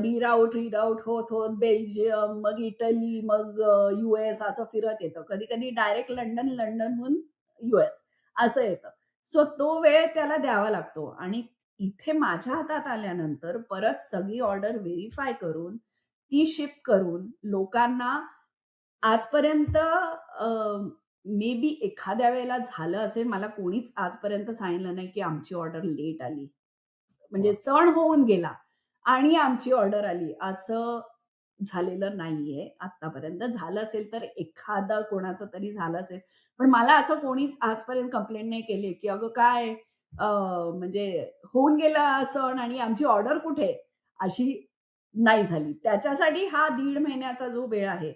रीराउट होत बेल्जियम, मग इटली, मग यूएस असं फिरत येतं. कधी-कधी डायरेक्ट लंडनहून यूएस असं येतं. सो तो वेळ त्याला द्यावा लागतो आणि इथे माझ्या हातात आल्यानंतर परत सगळी ऑर्डर व्हेरिफाय करून, ती शिप करून लोकांना आजपर्यंत मे बी एखाद्या वेळेला झालं असेल, मला कोणीच आजपर्यंत सांगितलं नाही, की आमची ऑर्डर लेट आली. म्हणजे वाह! सण होऊन गेला आणि आमची ऑर्डर आली, असं झालेलं नाहीये आत्तापर्यंत. झालं असेल तर एखादं कोणाचं तरी झालं असेल. पण मला असं कोणीच आजपर्यंत कंप्लेंट नाही केली, की "अगं काय म्हणजे होऊन गेला सण आणि आमची ऑर्डर कुठे?" अशी नाही झाली. त्याच्यासाठी हा 1.5 महिन्याचा जो वेळ आहे,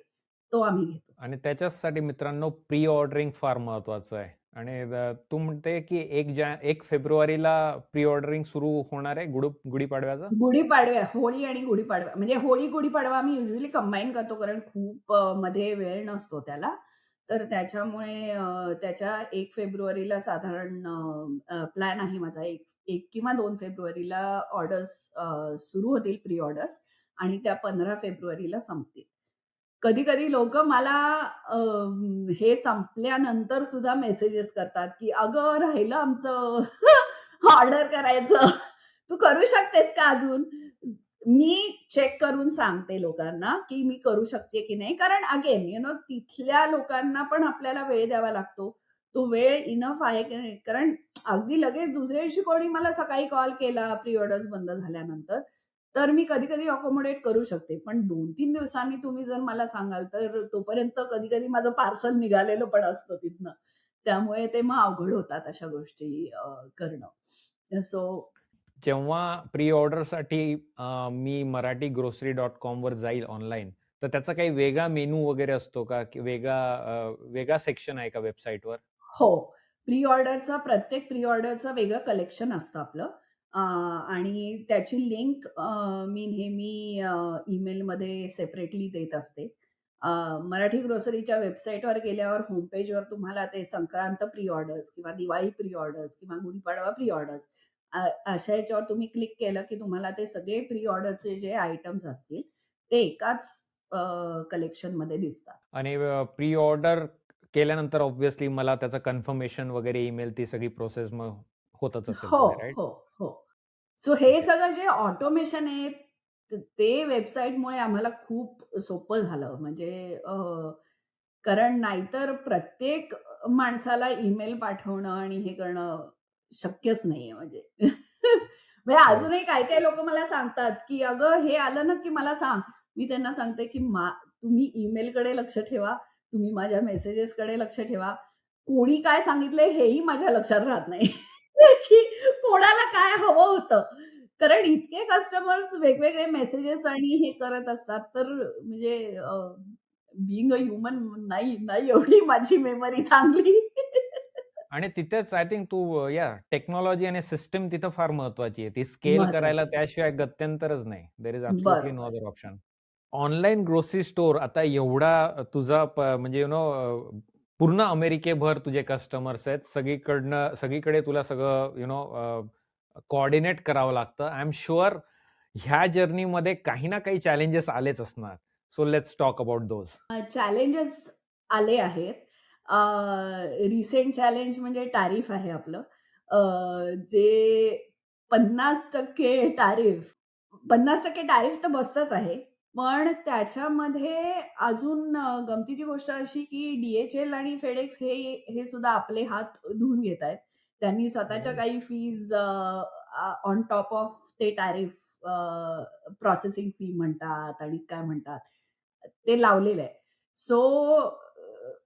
तो आम्ही घेतो. आणि त्याच्याचसाठी मित्रांनो प्री ऑर्डरिंग फार महत्वाचं आहे. आणि तू म्हणते की 1 फेब्रुवारीला प्री ऑर्डरिंग सुरू होणार आहे गुढीपाडव्याचं? होळी आणि गुढीपाडवा म्हणजे होळी, गुढीपाडवा आम्ही युज्युअली कंबाईन करतो कारण खूप मध्ये वेळ नसतो त्याला. तर त्याच्यामुळे त्याच्या 1 फेब्रुवारीला साधारण प्लॅन आहे माझा 1 किंवा 2 फेब्रुवारीला ऑर्डर्स सुरू होतील प्री ऑर्डर्स आणि त्या 15 फेब्रुवारीला संपतील. कधी-कधी लोकं मला हे संपल्यानंतर सुद्धा मेसेजेस करतात, की "अगं राहिलं आमचं ऑर्डर करायचं. तू करू शकतेस का अजून?" मी चेक करून सांगते लोकांना, की मी करू शकते की नाही. कारण अगेन तिथल्या लोकांना पण आपल्याला वेळ द्यावा लागतो. तो वेळ इनफ आहे की नाही. कारण अगदी लगेच दुसऱ्या दिवशी कोणी मला सकाळी कॉल केला प्री ऑर्डर्स बंद झाल्यानंतर, तर मी कधी-कधी अकोमोडेट करू शकते. पण 2-3 दिवसांनी तुम्ही जर मला सांगाल, तर तोपर्यंत कधी-कधी माझं पार्सल निघालेलं पण असतं तिथनं. त्यामुळे ते मग अवघड होतात अशा गोष्टी करणं. सो जेव्हा प्री ऑर्डरसाठी मी marathi-grocery.com वर जाईल ऑनलाईन, तर त्याचा काही वेगळा मेनू वगैरे असतो का? की वेगळा सेक्शन आहे का वेबसाईटवर? हो. प्रत्येक प्री ऑर्डरचं वेगळं कलेक्शन असतं आपलं. आणि त्याची लिंक मी नेहमी ईमेलमध्ये सेपरेटली देत असते. मराठी ग्रोसरीच्या वेबसाईटवर गेल्यावर होम पेजवर तुम्हाला ते संक्रांत प्री ऑर्डर्स किंवा दिवाळी प्री ऑर्डर्स किंवा गुढीपाडवा प्री ऑर्डर्स अशा ह्याच्यावर तुम्ही क्लिक केलं, की तुम्हाला ते सगळे प्री ऑर्डरचे जे आयटम्स असतील, ते एकाच कलेक्शनमध्ये दिसतात. आणि प्री ऑर्डर केल्यानंतर ऑब्व्हियसली मला त्याचं कन्फर्मेशन वगैरे ईमेल ती सगळी प्रोसेस मग होतच असेल हो, पुढे, राइट? हो, हो. सो हे ओके. सगळं जे ऑटोमेशन आहे, ते वेबसाईटमुळे आम्हाला खूप सोपं झालं. म्हणजे कारण नाहीतर प्रत्येक माणसाला ईमेल पाठवणं आणि हे करणं शक्यच नाहीये म्हणजे. म्हणजे करेक्ट. अजूनही काही-काही लोकं मला सांगतात, की "अगं हे आलं ना, की मला सांग." मी त्यांना सांगते, की तुम्ही ईमेलकडे लक्ष ठेवा. तुम्ही माझ्या मेसेजेसकडे लक्ष ठेवा. कोणी काय सांगितलंय हेही माझ्या लक्षात राहत नाही, की कोणाला काय हवं होतं. कारण इतके कस्टमर्स वेगवेगळे मेसेजेस आणि हे करत असतात, तर म्हणजे बीइंग अ ह्युमन नाही नाही एवढी माझी मेमरी चांगली. आणि तिथेच आय थिंक तू टेक्नॉलॉजी आणि सिस्टम तिथं फार महत्वाची आहे. ती स्केल करायला महत्वाची असते. त्याशिवाय गत्यंतरच नाही. देअर इस ॲब्सोल्युटली नो बरोबर. Other option. Online grocery store आता एवढा तुझा म्हणजे पूर्ण अमेरिकेभर तुझे कस्टमर्स आहेत. सगळीकडे तुला सगळं कोऑर्डिनेट करावं लागतं. आय एम शुअर ह्या जर्नीमध्ये काही ना काही चॅलेंजेस आलेच असणार. So let's talk about those. Challenges आले आहेत. रिसेंट चॅलेंज म्हणजे टॅरिफ आहे आपलं. जे 50% टॅरिफ 50% टॅरिफ तर बसतच आहे. पण त्याच्यामध्ये अजून गमतीची गोष्ट अशी की DHL आणि FedEx हे सुद्धा आपले हात धुवून घेतायत. त्यांनी स्वतःच्या काही फीज ऑन टॉप ऑफ ते टॅरिफ प्रोसेसिंग फी म्हणतात आणि काय म्हणतात, ते लावलेलं आहे. सो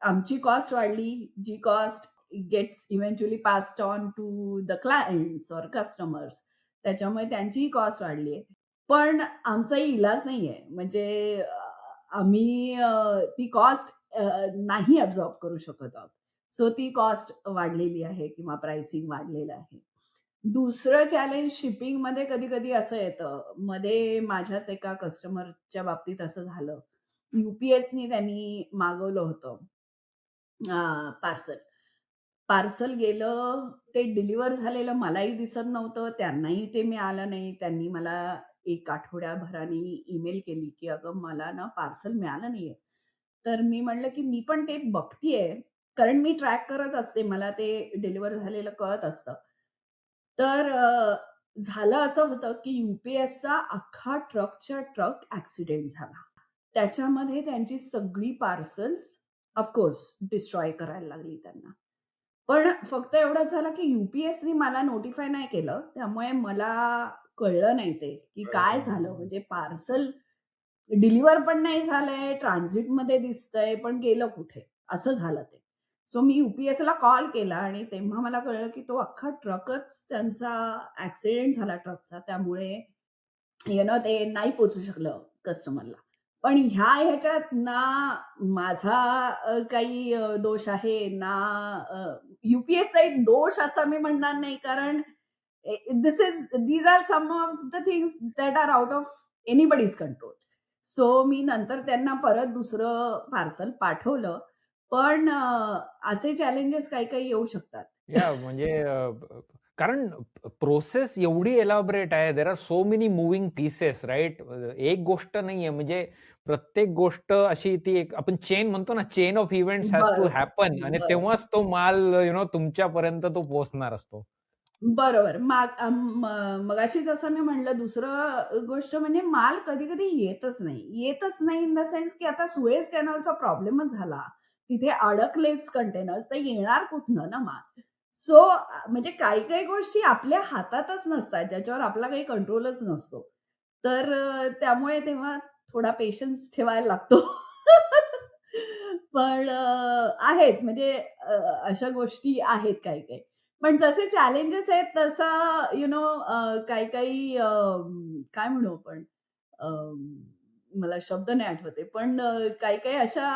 आमची कॉस्ट वाढली. जी cost gets eventually passed on to the clients or customers. त्याच्यामुळे त्यांचीही कॉस्ट वाढली आहे. पण आमचाही इलाज नाहीये. म्हणजे आम्ही ती कॉस्ट नाही अब्सॉर्ब करू शकत आहोत. सो ती कॉस्ट वाढलेली आहे किंवा प्राइसिंग वाढलेलं आहे. दुसरं चॅलेंज शिपिंगमध्ये कधी-कधी असं येतं. मध्ये माझ्याच एका कस्टमरच्या बाबतीत असं झालं. UPSनी त्यांनी मागवलं होतं पार्सल. पार्सल गेलं, ते डिलिव्हर झालेलं मलाही दिसत नव्हतं, त्यांनाही ते मिळालं नाही. त्यांनी मला 1 आठवड्याभराने ईमेल केली, की "अगं मला ना पार्सल मिळालं नाहीये." तर मी म्हटलं, की "मी पण ते बघतीये." कारण मी ट्रॅक करत असते. मला ते डिलिव्हर झालेलं कळत असतं. तर झालं असं होतं, की UPSचा अख्खा ट्रकच्या ट्रक ॲक्सिडेंट झाला. त्याच्यामध्ये त्यांची सगळी पार्सल्स ऑफ कोर्स डिस्ट्रॉय करायला लागली त्यांना. पण फक्त एवढंच झालं, की UPSनी मला नोटिफाय नाही केलं. त्यामुळे मला कळलं नाही ते, की काय झालं म्हणजे पार्सल डिलिव्हर पण नाही झालंय, ट्रान्झिटमध्ये दिसतंय, पण गेलं कुठे? असं झालं ते. सो मी UPSला कॉल केला आणि तेव्हा मला कळलं, की तो अख्खा ट्रकच त्यांचा ॲक्सिडेंट झाला ट्रकचा. त्यामुळे ते नाही पोहचू शकलं कस्टमरला. पण ह्याच्यात ना माझा काही दोष आहे ना UPSचाही दोष असा मी म्हणणार नाही कारण these are some of the things that are out of anybody's control. So मी नंतर त्यांना परत दुसरं पार्सल पाठवलं. पण असे चॅलेंजेस काही-काही येऊ शकतात. म्हणजे कारण प्रोसेस एवढी एलॅबोरेट आहे. There are so many moving pieces, right? एक गोष्ट नाहीये म्हणजे प्रत्येक गोष्ट अशी ती एक आपण चेन म्हणतो ना, chain of events has to बरोबर, हॅपन आणि बरोबर. तेव्हाच तो माल तुमच्यापर्यंत तो पोहोचणार असतो. बरोबर. मगाशी जसं मी म्हणलं दुसरं गोष्ट म्हणजे माल कधी-कधी येतच नाही. येतच नाही इन द सेन्स की आता सुएझ कॅनलचा प्रॉब्लेमच झाला. तिथे अडकलेच कंटेनर्स तर येणार कुठनं ना माल. सो म्हणजे काही-काही गोष्टी आपल्या हातातच नसतात, ज्याच्यावर आपला काही कंट्रोलच नसतो. तर त्यामुळे तेव्हा थोडा पेशन्स ठेवायला लागतो. पण आहेत म्हणजे अशा गोष्टी आहेत काही-काही. पण जसे चॅलेंजेस आहेत तसं काही-काही काय म्हणू आपण मला शब्द नाही आठवत आहे. पण काही-काही अशा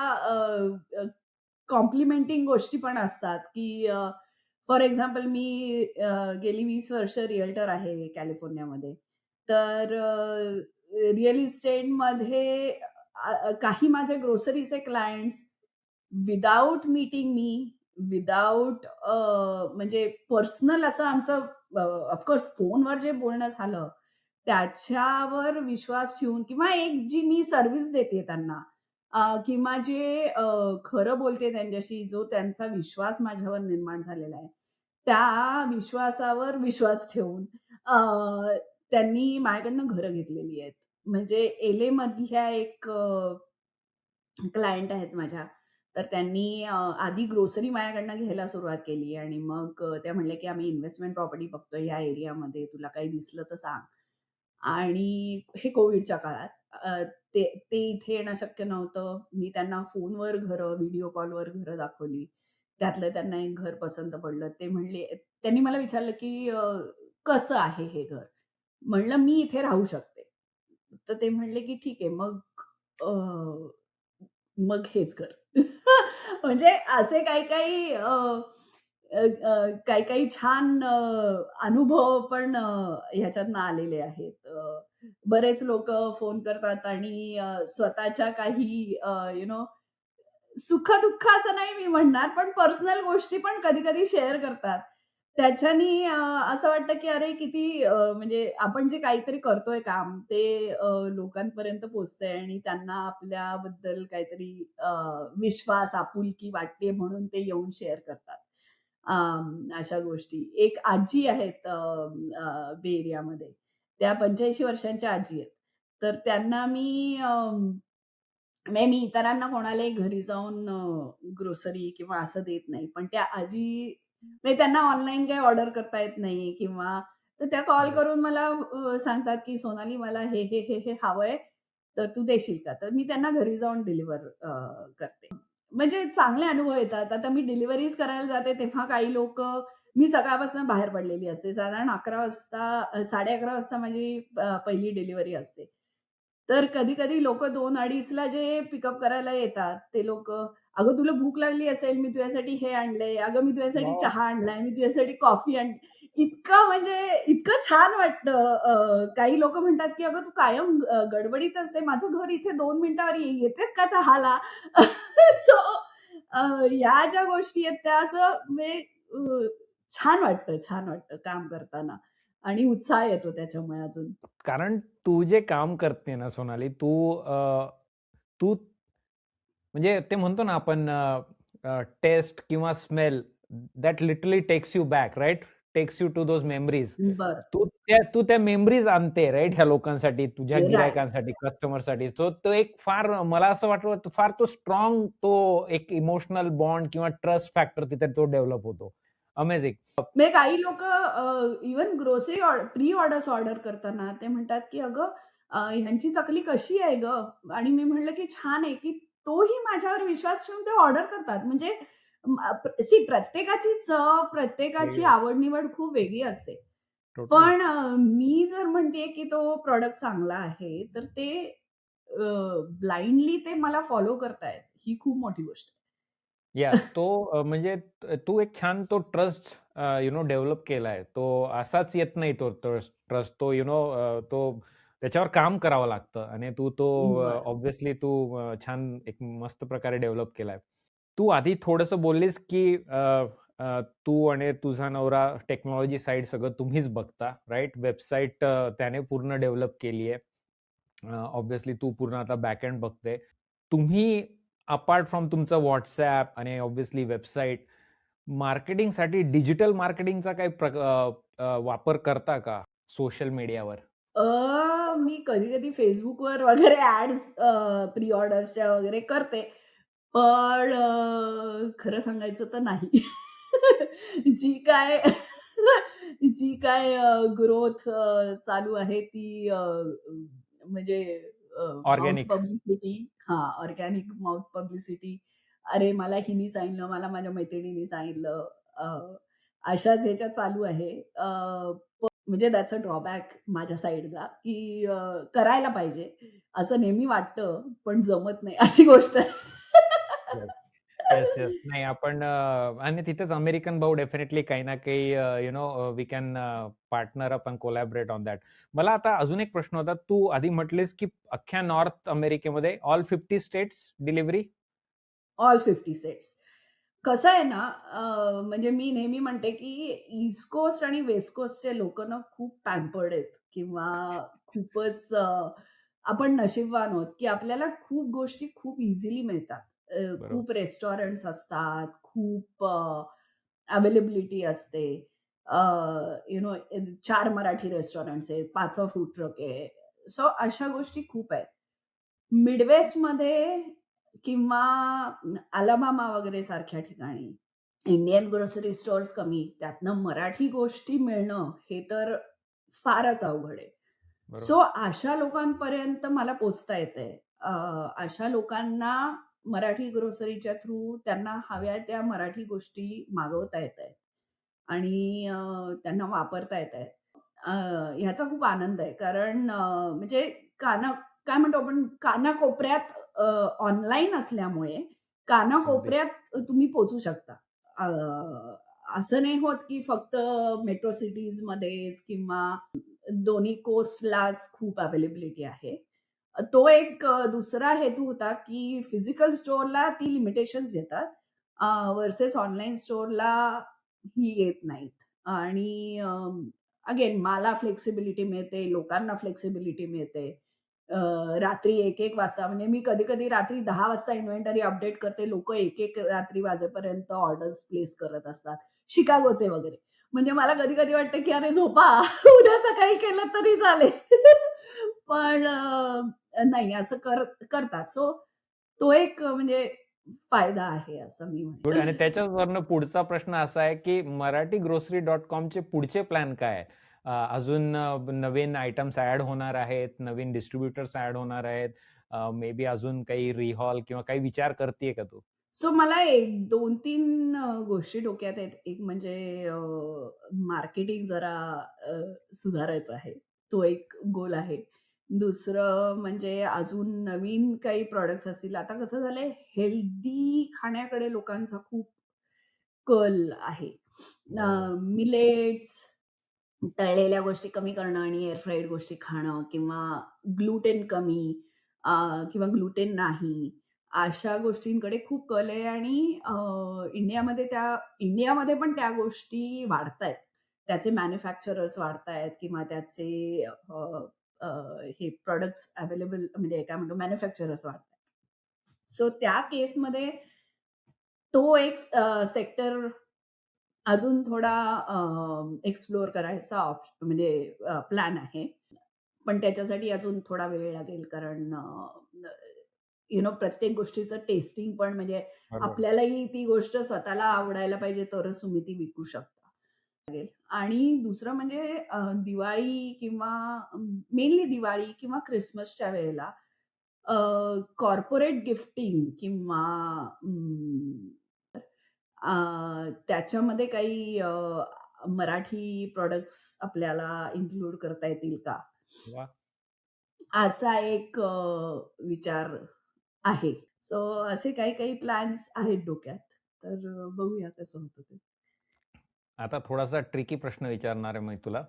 कॉम्प्लिमेंटिंग गोष्टी पण असतात, की फॉर एक्झाम्पल मी गेली 20 वर्ष रिअल्टर आहे कॅलिफोर्नियामध्ये. तर रिअल इस्टेटमध्ये काही माझे ग्रोसरीचे क्लायंट्स विथआऊट मीटिंग मी, विथआऊट म्हणजे पर्सनल असं आमचं फोनवर जे बोलणं झालं, त्याच्यावर विश्वास ठेवून किंवा एक जी मी सर्व्हिस देते त्यांना किंवा जे खरं बोलते त्यांच्याशी, जो त्यांचा विश्वास माझ्यावर निर्माण झालेला आहे, त्या विश्वासावर विश्वास ठेवून त्यांनी माझ्याकडनं घरं घेतलेली आहेत. म्हणजे एलएमधल्या एक क्लायंट आहेत माझ्या. तर त्यांनी आधी ग्रोसरी माझ्याकडनं घ्यायला सुरुवात केली आणि मग त्या म्हणल्या, की "आम्ही इन्व्हेस्टमेंट प्रॉपर्टी बघतोय ह्या एरियामध्ये. तुला काही दिसलं तर सांग." आणि हे कोव्हिडच्या काळात ते ते इथे येणं शक्य नव्हतं. मी त्यांना फोनवर घरं, व्हिडिओ कॉलवर घरं दाखवली. त्यातलं त्यांना एक घर पसंत पडलं. ते म्हणले त्यांनी मला विचारलं, की "कसं आहे हे घर?" म्हणलं, "मी इथे राहू शकते." तर ते म्हणले, की "ठीक आहे, मग अ, मग हेच कर." म्हणजे असे काही-काही काही-काही छान अनुभव पण ह्याच्यातनं आलेले आहेत. बरेच लोकं फोन करतात आणि स्वतःच्या काही सुख-दुःख असं नाही मी म्हणणार, पण पर्सनल गोष्टी पण कधी-कधी शेअर करतात. त्याच्यानी असं वाटतं, की अरे किती म्हणजे आपण जे काहीतरी करतोय काम ते लोकांपर्यंत पोहोचतंय आणि त्यांना आपल्याबद्दल काहीतरी विश्वास, आपुलकी वाटते म्हणून ते येऊन शेअर करतात. अशा गोष्टी. एक आजी आहेत बे एरियामध्ये. त्या 85 वर्षांच्या आजी आहेत. तर त्यांना मी म्हणजे मी इतरांना कोणालाही घरी जाऊन ग्रोसरी किंवा असं देत नाही. पण त्या आजी म्हणजे त्यांना ऑनलाईन काही ऑर्डर करता येत नाही किंवा तर त्या कॉल बरोबर. करून मला सांगतात, की "सोनाली मला हे हवंय, तर तू देशील का?" तर मी त्यांना घरी जाऊन डिलिव्हर करते. म्हणजे चांगले अनुभव येतात. आता मी डिलिव्हरीज करायला जाते तेव्हा काही लोकं मी सकाळपासून बाहेर पडलेली असते. साधारण 11 वाजता 11:30 वाजता माझी पहिली डिलिव्हरी असते. तर कधी-कधी लोकं 2:00-2:30 ला जे पिकअप करायला येतात, ते लोकं, "अगं तुला भूक लागली असेल, मी तुझ्यासाठी हे आणलंय. अगं मी तुझ्यासाठी वॉव! चहा आणलाय. मी तुझ्यासाठी कॉफी इतकं म्हणजे इतकं छान वाटतं. काही लोकं म्हणतात, की "अगं तू कायम गडबडीत असते. माझं घर इथे 2 मिनिटावर येतेस का चहाला?" सो ह्या ज्या गोष्टी आहेत त्या असं म्हणजे छान वाटतं काम करताना आणि उत्साह येतो त्याच्यामुळे अजून. कारण तू जे काम करते ना सोनाली, तू म्हणजे ते म्हणतो ना आपण टेस्ट किंवा smell that literally takes you back, right? Takes you to those memories. बरं. तू त्या मेमरीज आणते, राइट? ह्या लोकांसाठी, तुझ्या राइट. गिरायकांसाठी, कस्टमरसाठी. सो तो एक फार मला असं वाटतं फार तो स्ट्राँग तो एक इमोशनल बॉन्ड किंवा ट्रस्ट फॅक्टर तिथे तो डेव्हलप होतो. अमेझिंग. म्हणजे काही लोकं even grocery pre orders order करताना ते म्हणतात, की "अगं ह्यांची चकली कशी आहे गं?" आणि मी म्हटलं, की "छान आहे." की तोही माझ्यावर विश्वास ठेवून ते ऑर्डर करतात. म्हणजे प्रत्येकाची चव, प्रत्येकाची आवड-निवड खूप वेगळी असते. टोटली. पण मी जर म्हणतेय, की तो प्रॉडक्ट चांगला आहे, तर ते ब्लाइंडली ते मला फॉलो करतायत. ही खूप मोठी गोष्ट आहे. येस, म्हणजे तू एक छान तो ट्रस्ट डेव्हलप केलाय. तो असाच येत नाही तो ट्रस्ट ट्रस्ट तो तो त्याच्यावर काम करावं लागतं आणि तू तो बरं. ऑब्व्हियसली तू छान एक मस्त प्रकारे डेव्हलप केलाय. तू आधी थोडंसं बोललीस, की तू आणि तुझा नवरा टेक्नॉलॉजी साइड सगळं तुम्हीच बघता, राइट? वेबसाईट त्याने पूर्ण डेव्हलप केली आहे. ऑब्व्हियसली तू पूर्ण आता बॅकएंड बघते. तुम्ही अपार्ट फ्रॉम तुमचं WhatsApp आणि ऑब्व्हियसली वेबसाईट, मार्केटिंगसाठी डिजिटल मार्केटिंगचा काही वापर करता का सोशल मीडियावर? मी कधी-कधी Facebookवर वगैरे ॲड्स प्री ऑर्डर्सच्या वगैरे करते. पण खरं सांगायचं तर नाही. जी काय जी काय ग्रोथ चालू आहे ती म्हणजे माउथ ऑर्गॅनिक. पब्लिसिटी हां, ऑर्गॅनिक माउथ पब्लिसिटी. अरे, मला हिनी सांगितलं, मला माझ्या मैत्रिणीने सांगितलं. अ, अशाच ह्याच्या चालू आहे. म्हणजे दॅट्स अ ड्रॉबॅक माझ्या साइडला, की करायला पाहिजे. असं नेहमी वाटतं, पण जमत नाही अशी गोष्ट आहे. येस. Yes, yes. नाही आपण आणि तिथेच अमेरिकन भाऊ डेफिनेटली काही ना काही we can partner up and collaborate on that. मला आता अजून एक प्रश्न होता. तू आधी म्हटलीस, की अख्ख्या नॉर्थ अमेरिकेमध्ये all 50 states delivery? All 50 sets. कसं आहे ना, म्हणजे मी नेहमी म्हणते, की ईस्ट कोस्ट आणि वेस्ट कोस्टचे लोकं ना खूप पॅम्पर्ड आहेत किंवा खूपच आपण नशीबवान आहोत, की आपल्याला खूप गोष्टी खूप इझिली मिळतात. बरोबर. खूप रेस्टॉरंट्स असतात, खूप अवेलेबिलिटी असते. अ, 4 मराठी रेस्टॉरंट्स आहेत, 5 फूड ट्रक आहे. सो अशा गोष्टी खूप आहेत. मिडवेस्टमध्ये किंवा अलाबामा वगैरे सारख्या ठिकाणी इंडियन ग्रोसरी स्टोअर्स कमी, त्यातनं मराठी गोष्टी मिळणं हे तर फारच अवघड आहे. बरोबर. सो अशा लोकांपर्यंत मला पोहोचता येतंय. अशा लोकांना मराठी ग्रोसरीच्या थ्रू त्यांना हव्या त्या मराठी गोष्टी मागवता येतायत आणि त्यांना वापरता येतायत. अ, ह्याचा खूप आनंद आहे. कारण म्हणजे काय म्हणतो आपण कानाकोपऱ्यात ऑनलाईन असल्यामुळे अगदी. कानाकोपऱ्यात तुम्ही पोहोचू शकता. अ, असं नाही होत, की फक्त मेट्रो सिटीजमध्येच किंवा दोन्ही कोस्टलाच खूप अवेलेबिलिटी आहे. तो एक दुसरा हेतू होता, की फिजिकल स्टोअरला ती लिमिटेशन्स येतात. व्हर्सेस ऑनलाईन स्टोअरला ही येत नाहीत. आणि अगेन मला फ्लेक्सिबिलिटी मिळते, लोकांना फ्लेक्सिबिलिटी मिळते. रात्री 1-1 वाजता म्हणजे मी कधी-कधी रात्री 10 वाजता इन्व्हेंटरी अपडेट करते. लोकं 1-1 रात्री वाजेपर्यंत ऑर्डर्स प्लेस करत असतात. शिकागोचे वगैरे. म्हणजे मला कधी-कधी वाटतं, की अरे झोपा, उद्या सकाळी केलं तरी चालेल. पण नाही असं करतात. सो तो एक म्हणजे फायदा आहे असं मी गुड. आणि म्हणेन. त्याच्यावरनं पुढचा प्रश्न असा आहे, की मराठी ग्रोसरी डॉट कॉमचे पुढचे प्लॅन काय आहेत? अजून नवीन आयटम्स ॲड होणार आहेत, नवीन डिस्ट्रिब्युटर्स ॲड होणार आहेत, मे बी अजून काही रिहॉल किंवा काही विचार करतीये का तू? सो मला एक 2-3 गोष्टी डोक्यात आहेत. एक म्हणजे मार्केटिंग जरा सुधारायचं आहे. तो एक गोल आहे. दुसरं म्हणजे अजून नवीन काही प्रॉडक्ट्स असतील. आता कसं झालंय हेल्दी खाण्याकडे लोकांचा खूप कल आहे. बरोबर. मिलेट्स, तळलेल्या गोष्टी कमी करणं आणि एअर फ्राईड गोष्टी खाणं किंवा ग्लुटेन कमी अ, किंवा ग्लुटेन नाही. अशा गोष्टींकडे खूप कल आहे आणि इंडियामध्ये पण त्या गोष्टी वाढतायत. त्याचे मॅन्युफॅक्चरर्स वाढतायत किंवा त्याचे अ, अ, हे प्रॉडक्ट्स अवेलेबल म्हणजे काय म्हणतो मॅन्युफॅक्चरर्स वाढतायत. सो त्या केसमध्ये तो एक सेक्टर अजून थोडा एक्सप्लोर करायचा म्हणजे प्लॅन आहे. पण त्याच्यासाठी अजून थोडा वेळ लागेल कारण प्रत्येक गोष्टीचं टेस्टिंग पण म्हणजे बरोबर. आपल्यालाही ती गोष्ट स्वतःला आवडायला पाहिजे तरच तुम्ही ती विकू शकता. आणि दुसरं म्हणजे दिवाळी किंवा मेनली दिवाळी किंवा ख्रिसमसच्या वेळेला कॉर्पोरेट गिफ्टिंग किंवा त्याच्यामध्ये काही मराठी प्रॉडक्ट्स आपल्याला इन्क्लूड करता येतील का? वाह! असा एक विचार आहे. सो असे काही-काही प्लॅन्स आहेत डोक्यात. तर बघूया कसं होतं ते. आता थोडासा ट्रिकी प्रश्न विचारणार आहे मी तुला.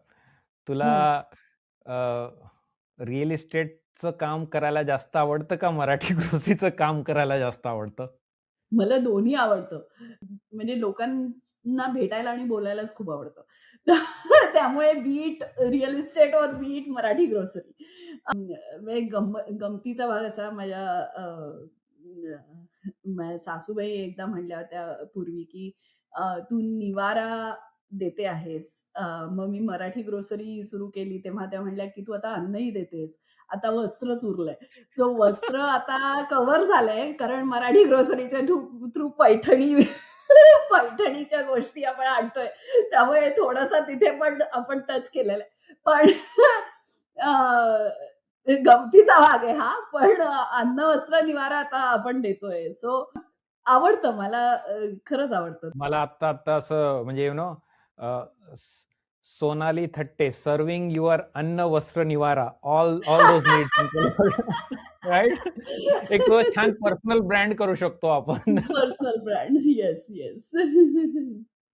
तुला हं. अ, रिअल इस्टेटचं काम करायला जास्त आवडतं का मराठी ग्रोसरीचं काम करायला जास्त आवडतं? मला दोन्ही आवडतं. म्हणजे लोकांना भेटायला आणि बोलायलाच खूप आवडतं. त्यामुळे बीट रिअल इस्टेट और बीट मराठी ग्रोसरी. म्हणजे गमतीचा भाग असा माझ्या सासूबाई एकदा म्हणल्या होत्या पूर्वी, की "तू निवारा देते आहेस. मग मी मराठी ग्रोसरी सुरू केली तेव्हा त्या म्हणल्या, की "तू आता अन्नही देतेस. आता वस्त्रच उरलंय." सो वस्त्र आता कव्हर झालंय कारण मराठी ग्रोसरीच्या थ्रू पैठणी पैठणीच्या गोष्टी आपण आणतोय. त्यामुळे थोडासा तिथे पण आपण टच केलेला आहे. पण गमतीचा भाग आहे हा. पण अन्न, वस्त्र, निवारा आता आपण देतोय. सो आवडतं मला खरंच आवडतं. मला आत्ता आत्ता असं म्हणजे सोनाली थट्टे सर्व्हिंग युअर अन्न वस्त्र निवारा all all those needs right. एक तो छान पर्सनल ब्रँड करू शकतो आपण. Personal brand. Yes, yes.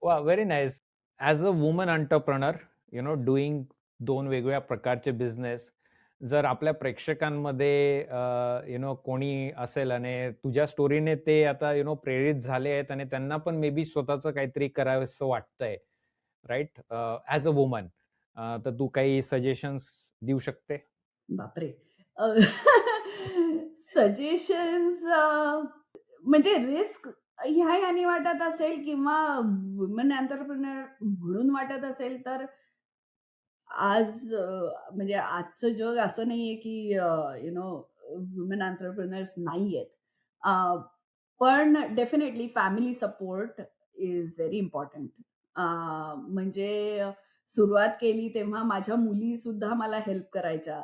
वा very nice. As a woman entrepreneur doing दोन वेगवेगळ्या प्रकारचे बिझनेस, जर आपल्या प्रेक्षकांमध्ये कोणी असेल आणि तुझ्या स्टोरीने ते आता प्रेरित झाले आहेत आणि त्यांना पण मे बी स्वतःचं काहीतरी करावंसं वाटतंय, राईट, ॲज अ वुमन, तर तू काही सजेशन्स देऊ शकते? बापरे! सजेशन्स म्हणजे रिस्क ह्या ह्यानी वाटत असेल किंवा वुमन एंटरप्रेन्योर म्हणून वाटत असेल तर आज म्हणजे आजचं जग असं नाहीये की वुमन एंटरप्रेन्योर्स नाहीयेत. अ, पण definitely family support is very important. म्हणजे सुरुवात केली तेव्हा माझ्या मुलीसुद्धा मला हेल्प करायच्या.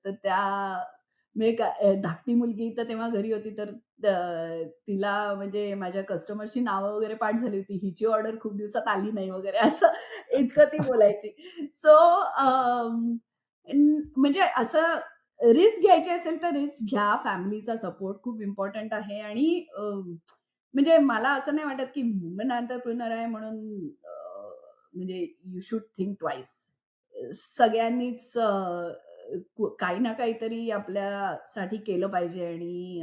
तर त्या म्हणजे धाकटी मुलगी तर तेव्हा घरी होती तर तिला म्हणजे माझ्या कस्टमर्सची नावं वगैरे पाठ झाली होती. हिची ऑर्डर खूप दिवसात आली नाही वगैरे असं इतकं ती बोलायची. सो म्हणजे असं रिस्क घ्यायची असेल तर रिस्क घ्या. फॅमिलीचा सपोर्ट खूप इम्पोर्टंट आहे आणि म्हणजे मला असं नाही वाटत, की वुमन एंटरप्रेन्योर आहे म्हणून म्हणजे यू शुड थिंक ट्वाइस. सगळ्यांनीच काही ना काहीतरी आपल्यासाठी केलं पाहिजे आणि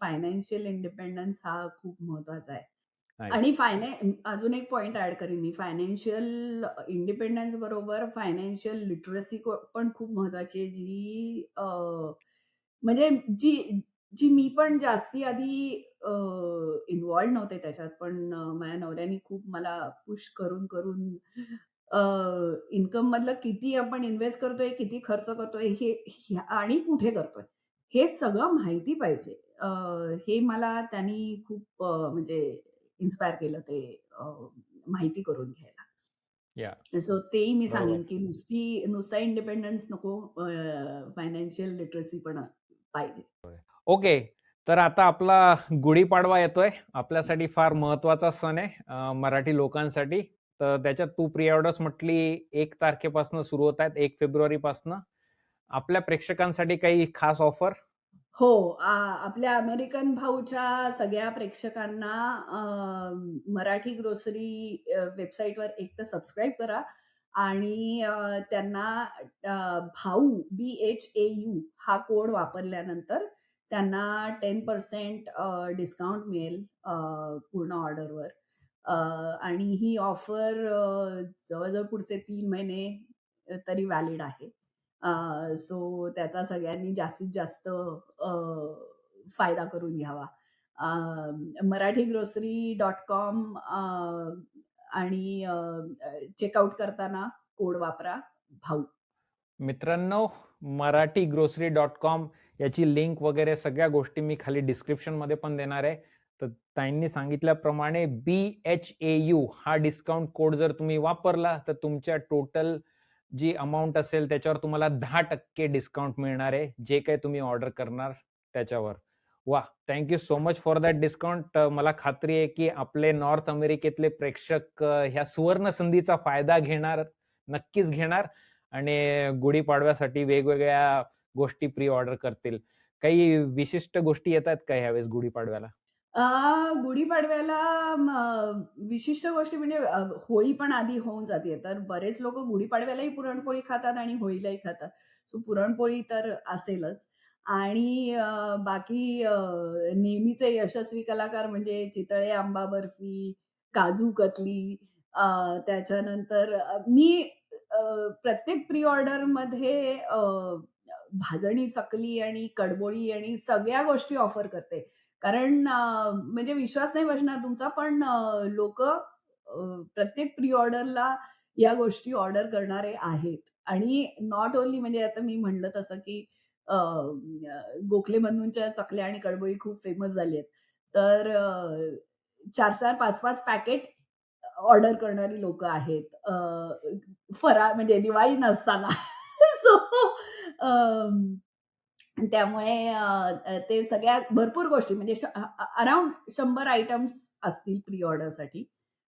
फायनान्शियल इंडिपेंडन्स हा खूप महत्वाचा आहे. नाईस. आणि अजून एक पॉइंट ॲड करीन मी. फायनान्शियल इंडिपेंडन्स बरोबर फायनान्शियल लिटरसी पण खूप महत्वाची आहे, म्हणजे जी जी मी पण जास्ती आधी इन्व्हॉल्व नव्हते त्याच्यात. पण माझ्या नवऱ्याने खूप मला पुश करून इन्कम मधलं किती आपण इन्व्हेस्ट करतोय, किती खर्च करतोय आणि कुठे करतोय, हे सगळं माहिती पाहिजे. हे मला त्यांनी खूप म्हणजे इन्स्पायर केलं ते माहिती करून घ्यायला. या. सो तेही मी बरोबर. सांगेन, की नुसता इंडिपेंडन्स नको, फायनान्शियल लिटरसी पण पाहिजे. ओके. तर आता आपला गुढीपाडवा येतोय. आपल्यासाठी फार महत्वाचा सण आहे, मराठी लोकांसाठी. तर त्याच्यात तू प्री ऑर्डर्स म्हटली 1 तारखेपासून सुरू होत आहेत, 1 फेब्रुवारीपासून. आपल्या प्रेक्षकांसाठी काही खास ऑफर? हो. आपल्या अमेरिकन भाऊच्या सगळ्या प्रेक्षकांना मराठी ग्रोसरी वेबसाईटवर एक तर सबस्क्राईब करा आणि त्यांना भाऊ BHAU हा कोड वापरल्यानंतर त्यांना 10% डिस्काउंट मिळेल पूर्ण ऑर्डरवर. आणि ही ऑफर जवळ-जवळ पुढचे 3 महिने तरी व्हॅलिड आहे. सो त्याचा सगळ्यांनी जास्तीत जास्त फायदा करून घ्यावा. marathiggrocery.com आणि चेकआउट करताना कोड वापरा भाऊ. मित्रांनो, marathiggrocery.com याची लिंक वगैरे सगळ्या गोष्टी मी खाली डिस्क्रिप्शनमध्ये पण देणार आहे. तर ताईंनी सांगितल्याप्रमाणे BHAU हा डिस्काउंट कोड जर तुम्ही वापरला तर तुमच्या टोटल जी अमाउंट असेल त्याच्यावर तुम्हाला 10% डिस्काउंट मिळणार आहे, जे काही तुम्ही ऑर्डर करणार त्याच्यावर. वाह! Thank you so much for that discount. मला खात्री आहे की आपले नॉर्थ अमेरिकेतले प्रेक्षक ह्या सुवर्ण संधीचा फायदा घेणार, नक्कीच घेणार आणि गुढीपाडव्यासाठी वेगवेगळ्या गोष्टी प्री ऑर्डर करतील. काही विशिष्ट गोष्टी येतात का ह्यावेळेस गुढीपाडव्याला? गुढीपाडव्याला विशिष्ट गोष्टी म्हणजे होळी पण आधी होऊन जाते. तर बरेच लोकं गुढीपाडव्यालाही पुरणपोळी खातात आणि होळीलाही खातात. सो पुरणपोळी तर असेलच. आणि बाकी नेहमीचे यशस्वी कलाकार म्हणजे चितळे आंबा बर्फी, काजू कतली, त्याच्यानंतर मी प्रत्येक प्री ऑर्डरमध्ये भाजणी चकली आणि कडबोळी आणि सगळ्या गोष्टी ऑफर करते. कारण म्हणजे विश्वास नाही बसणार तुमचा, पण प्रत्येक प्री ऑर्डरला या गोष्टी ऑर्डर करणारे आहेत. आणि नॉट ओन्ली म्हणजे आता मी म्हटलं तसं, की गोखले बंधूंच्या चकल्या आणि कडबोळी खूप फेमस झाली आहेत. तर 4-4, 5-5 पॅकेट ऑर्डर करणारी लोकं आहेत. फराळ म्हणजे दिवाळी नसताना. सो त्यामुळे ते सगळ्या भरपूर गोष्टी म्हणजे अराउंड 100 आयटम्स असतील प्री ऑर्डरसाठी.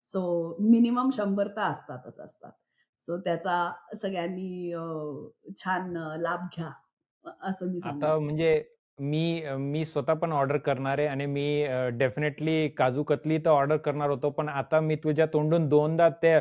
सो मिनिमम 100 तर असतातच असतात. सो त्याचा सगळ्यांनी छान लाभ घ्या, असं मी सांगेन. आता म्हणजे मी स्वतः पण ऑर्डर करणार आहे आणि मी डेफिनेटली काजू कतली तर ऑर्डर करणार होतो. पण आता मी तुझ्या तोंडून 2दा ते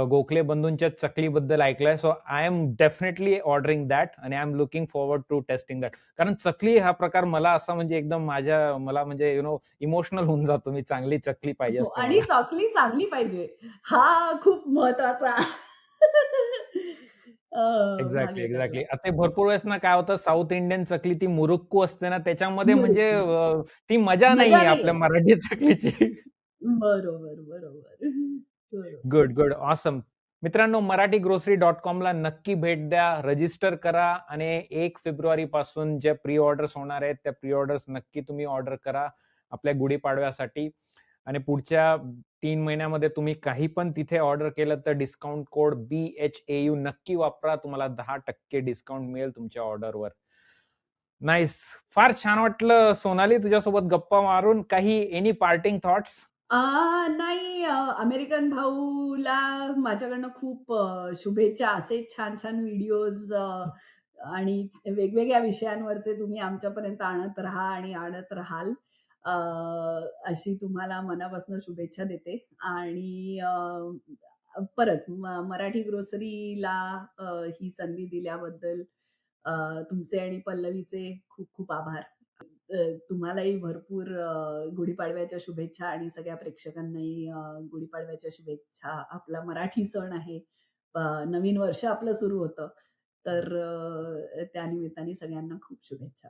गोखले बंधूंच्या चकलीबद्दल ऐकलंय. So I am definitely ordering that आणि I am looking forward to tasting that. कारण चकली हा प्रकार मला असा म्हणजे एकदम मला म्हणजे इमोशनल होऊन जातो मी. चांगली चकली पाहिजे हो असते आणि मला. चकली चांगली पाहिजे. हा खूप महत्वाचा भाग एक्झॅक्टली, आहे त्यातला. एक्झॅक्टली. आता ते भरपूर वेळेस ना काय होतं साउथ इंडियन चकली ती मुरुक्कू असते ना त्याच्यामध्ये म्हणजे मुरुकू. ती मजा मजा नाहीये आपल्या नाहीये. मराठी चकलीची. बरोबर, बरोबर. बरोबर. Good, good. ऑसम. मित्रांनो marathigrocery.com ला नक्की भेट द्या, रजिस्टर करा आणि 1 फेब्रुवारीपासून जे प्री ऑर्डर्स होणार आहेत त्या प्री ऑर्डर्स नक्की तुम्ही ऑर्डर करा आपल्या गुढीपाडव्यासाठी. आणि पुढच्या 3 महिन्यामध्ये तुम्ही काही पण तिथे ऑर्डर केलं तर डिस्काउंट कोड BHAU नक्की वापरा. तुम्हाला 10% डिस्काउंट मिळेल तुमच्या ऑर्डरवर. नाईस. फार छान वाटलं सोनाली तुझ्यासोबत गप्पा मारून. काही एनी पार्टिंग थॉट्स? नाही अमेरिकन भाऊला माझ्याकडनं खूप शुभेच्छा. असेच छान-छान व्हिडिओज आणि वेगवेगळ्या विषयांवरचे तुम्ही आमच्यापर्यंत आणत राहा आणि आणत राहाल. अ, अशी तुम्हाला मनापासून शुभेच्छा देते आणि परत मराठी ग्रोसरीला ही संधी दिल्याबद्दल तुमचे आणि पल्लवीचे खूप-खूप आभार. तुम्हालाही भरपूर गुढीपाडव्याच्या शुभेच्छा आणि सगळ्या प्रेक्षकांनाही गुढीपाडव्याच्या शुभेच्छा. आपला मराठी सण आहे. नवीन वर्ष आपलं सुरू होतं. तर त्यानिमित्ताने सगळ्यांना खूप शुभेच्छा.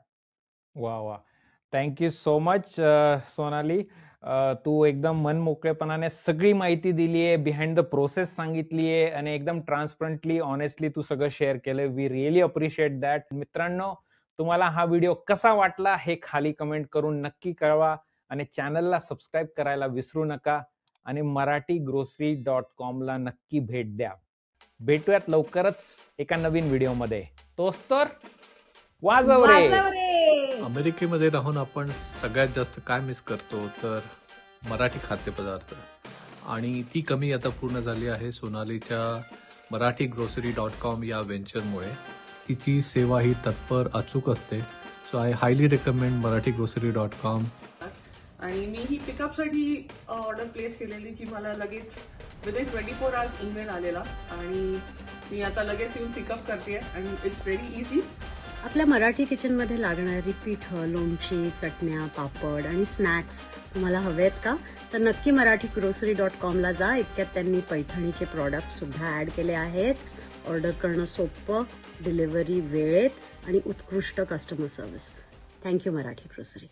वाह! वाह! Thank you so much Sonali. तू एकदम मनमोकळेपणाने सगळी माहिती दिली आहे, बिहाइंड द प्रोसेस सांगितली आहे आणि एकदम ट्रान्सपरंटली, ऑनेस्टली तू सगळं शेअर केलंय. We really appreciate that. मित्रांनो, तुम्हाला हा व्हिडिओ कसा वाटला हे खाली कमेंट करून नक्की कळवा आणि चॅनलला सबस्क्राईब करायला विसरू नका आणि marathigrocery.com ला नक्की भेट द्या. भेटूयात लवकरच एका नवीन व्हिडिओमध्ये. तोच तर वाजव रे! वाजव रे! अमेरिकेमध्ये राहून आपण सगळ्यात जास्त काय मिस करतो तर मराठी खाद्यपदार्थ आणि ती कमी आता पूर्ण झाली आहे सोनालीच्या marathigrocery.com या व्हेंचरमुळे. तिची सेवा ही तत्पर अचूक असते. So I highly recommend marathigrocery.com. आणि मी ही पिकअपसाठी ऑर्डर प्लेस केलेली जी मला लगेच विदिन 24 आवर्स ईमेल आलेला आणि मी आता लगेच येऊन पिकअप करते आणि इट्स व्हेरी इझी. आपल्या मराठी किचनमध्ये लागणारी पिठं, लोणची, चटण्या, पापड आणि स्नॅक्स तुम्हाला हवेत का? तर नक्की marathigrocery.com ला जा. इतक्यात त्यांनी पैठणीचे प्रॉडक्टसुद्धा ॲड केले आहेत. ऑर्डर करणं सोपं, डिलिव्हरी वेळेत आणि उत्कृष्ट customer service. Thank you Marathi grocery.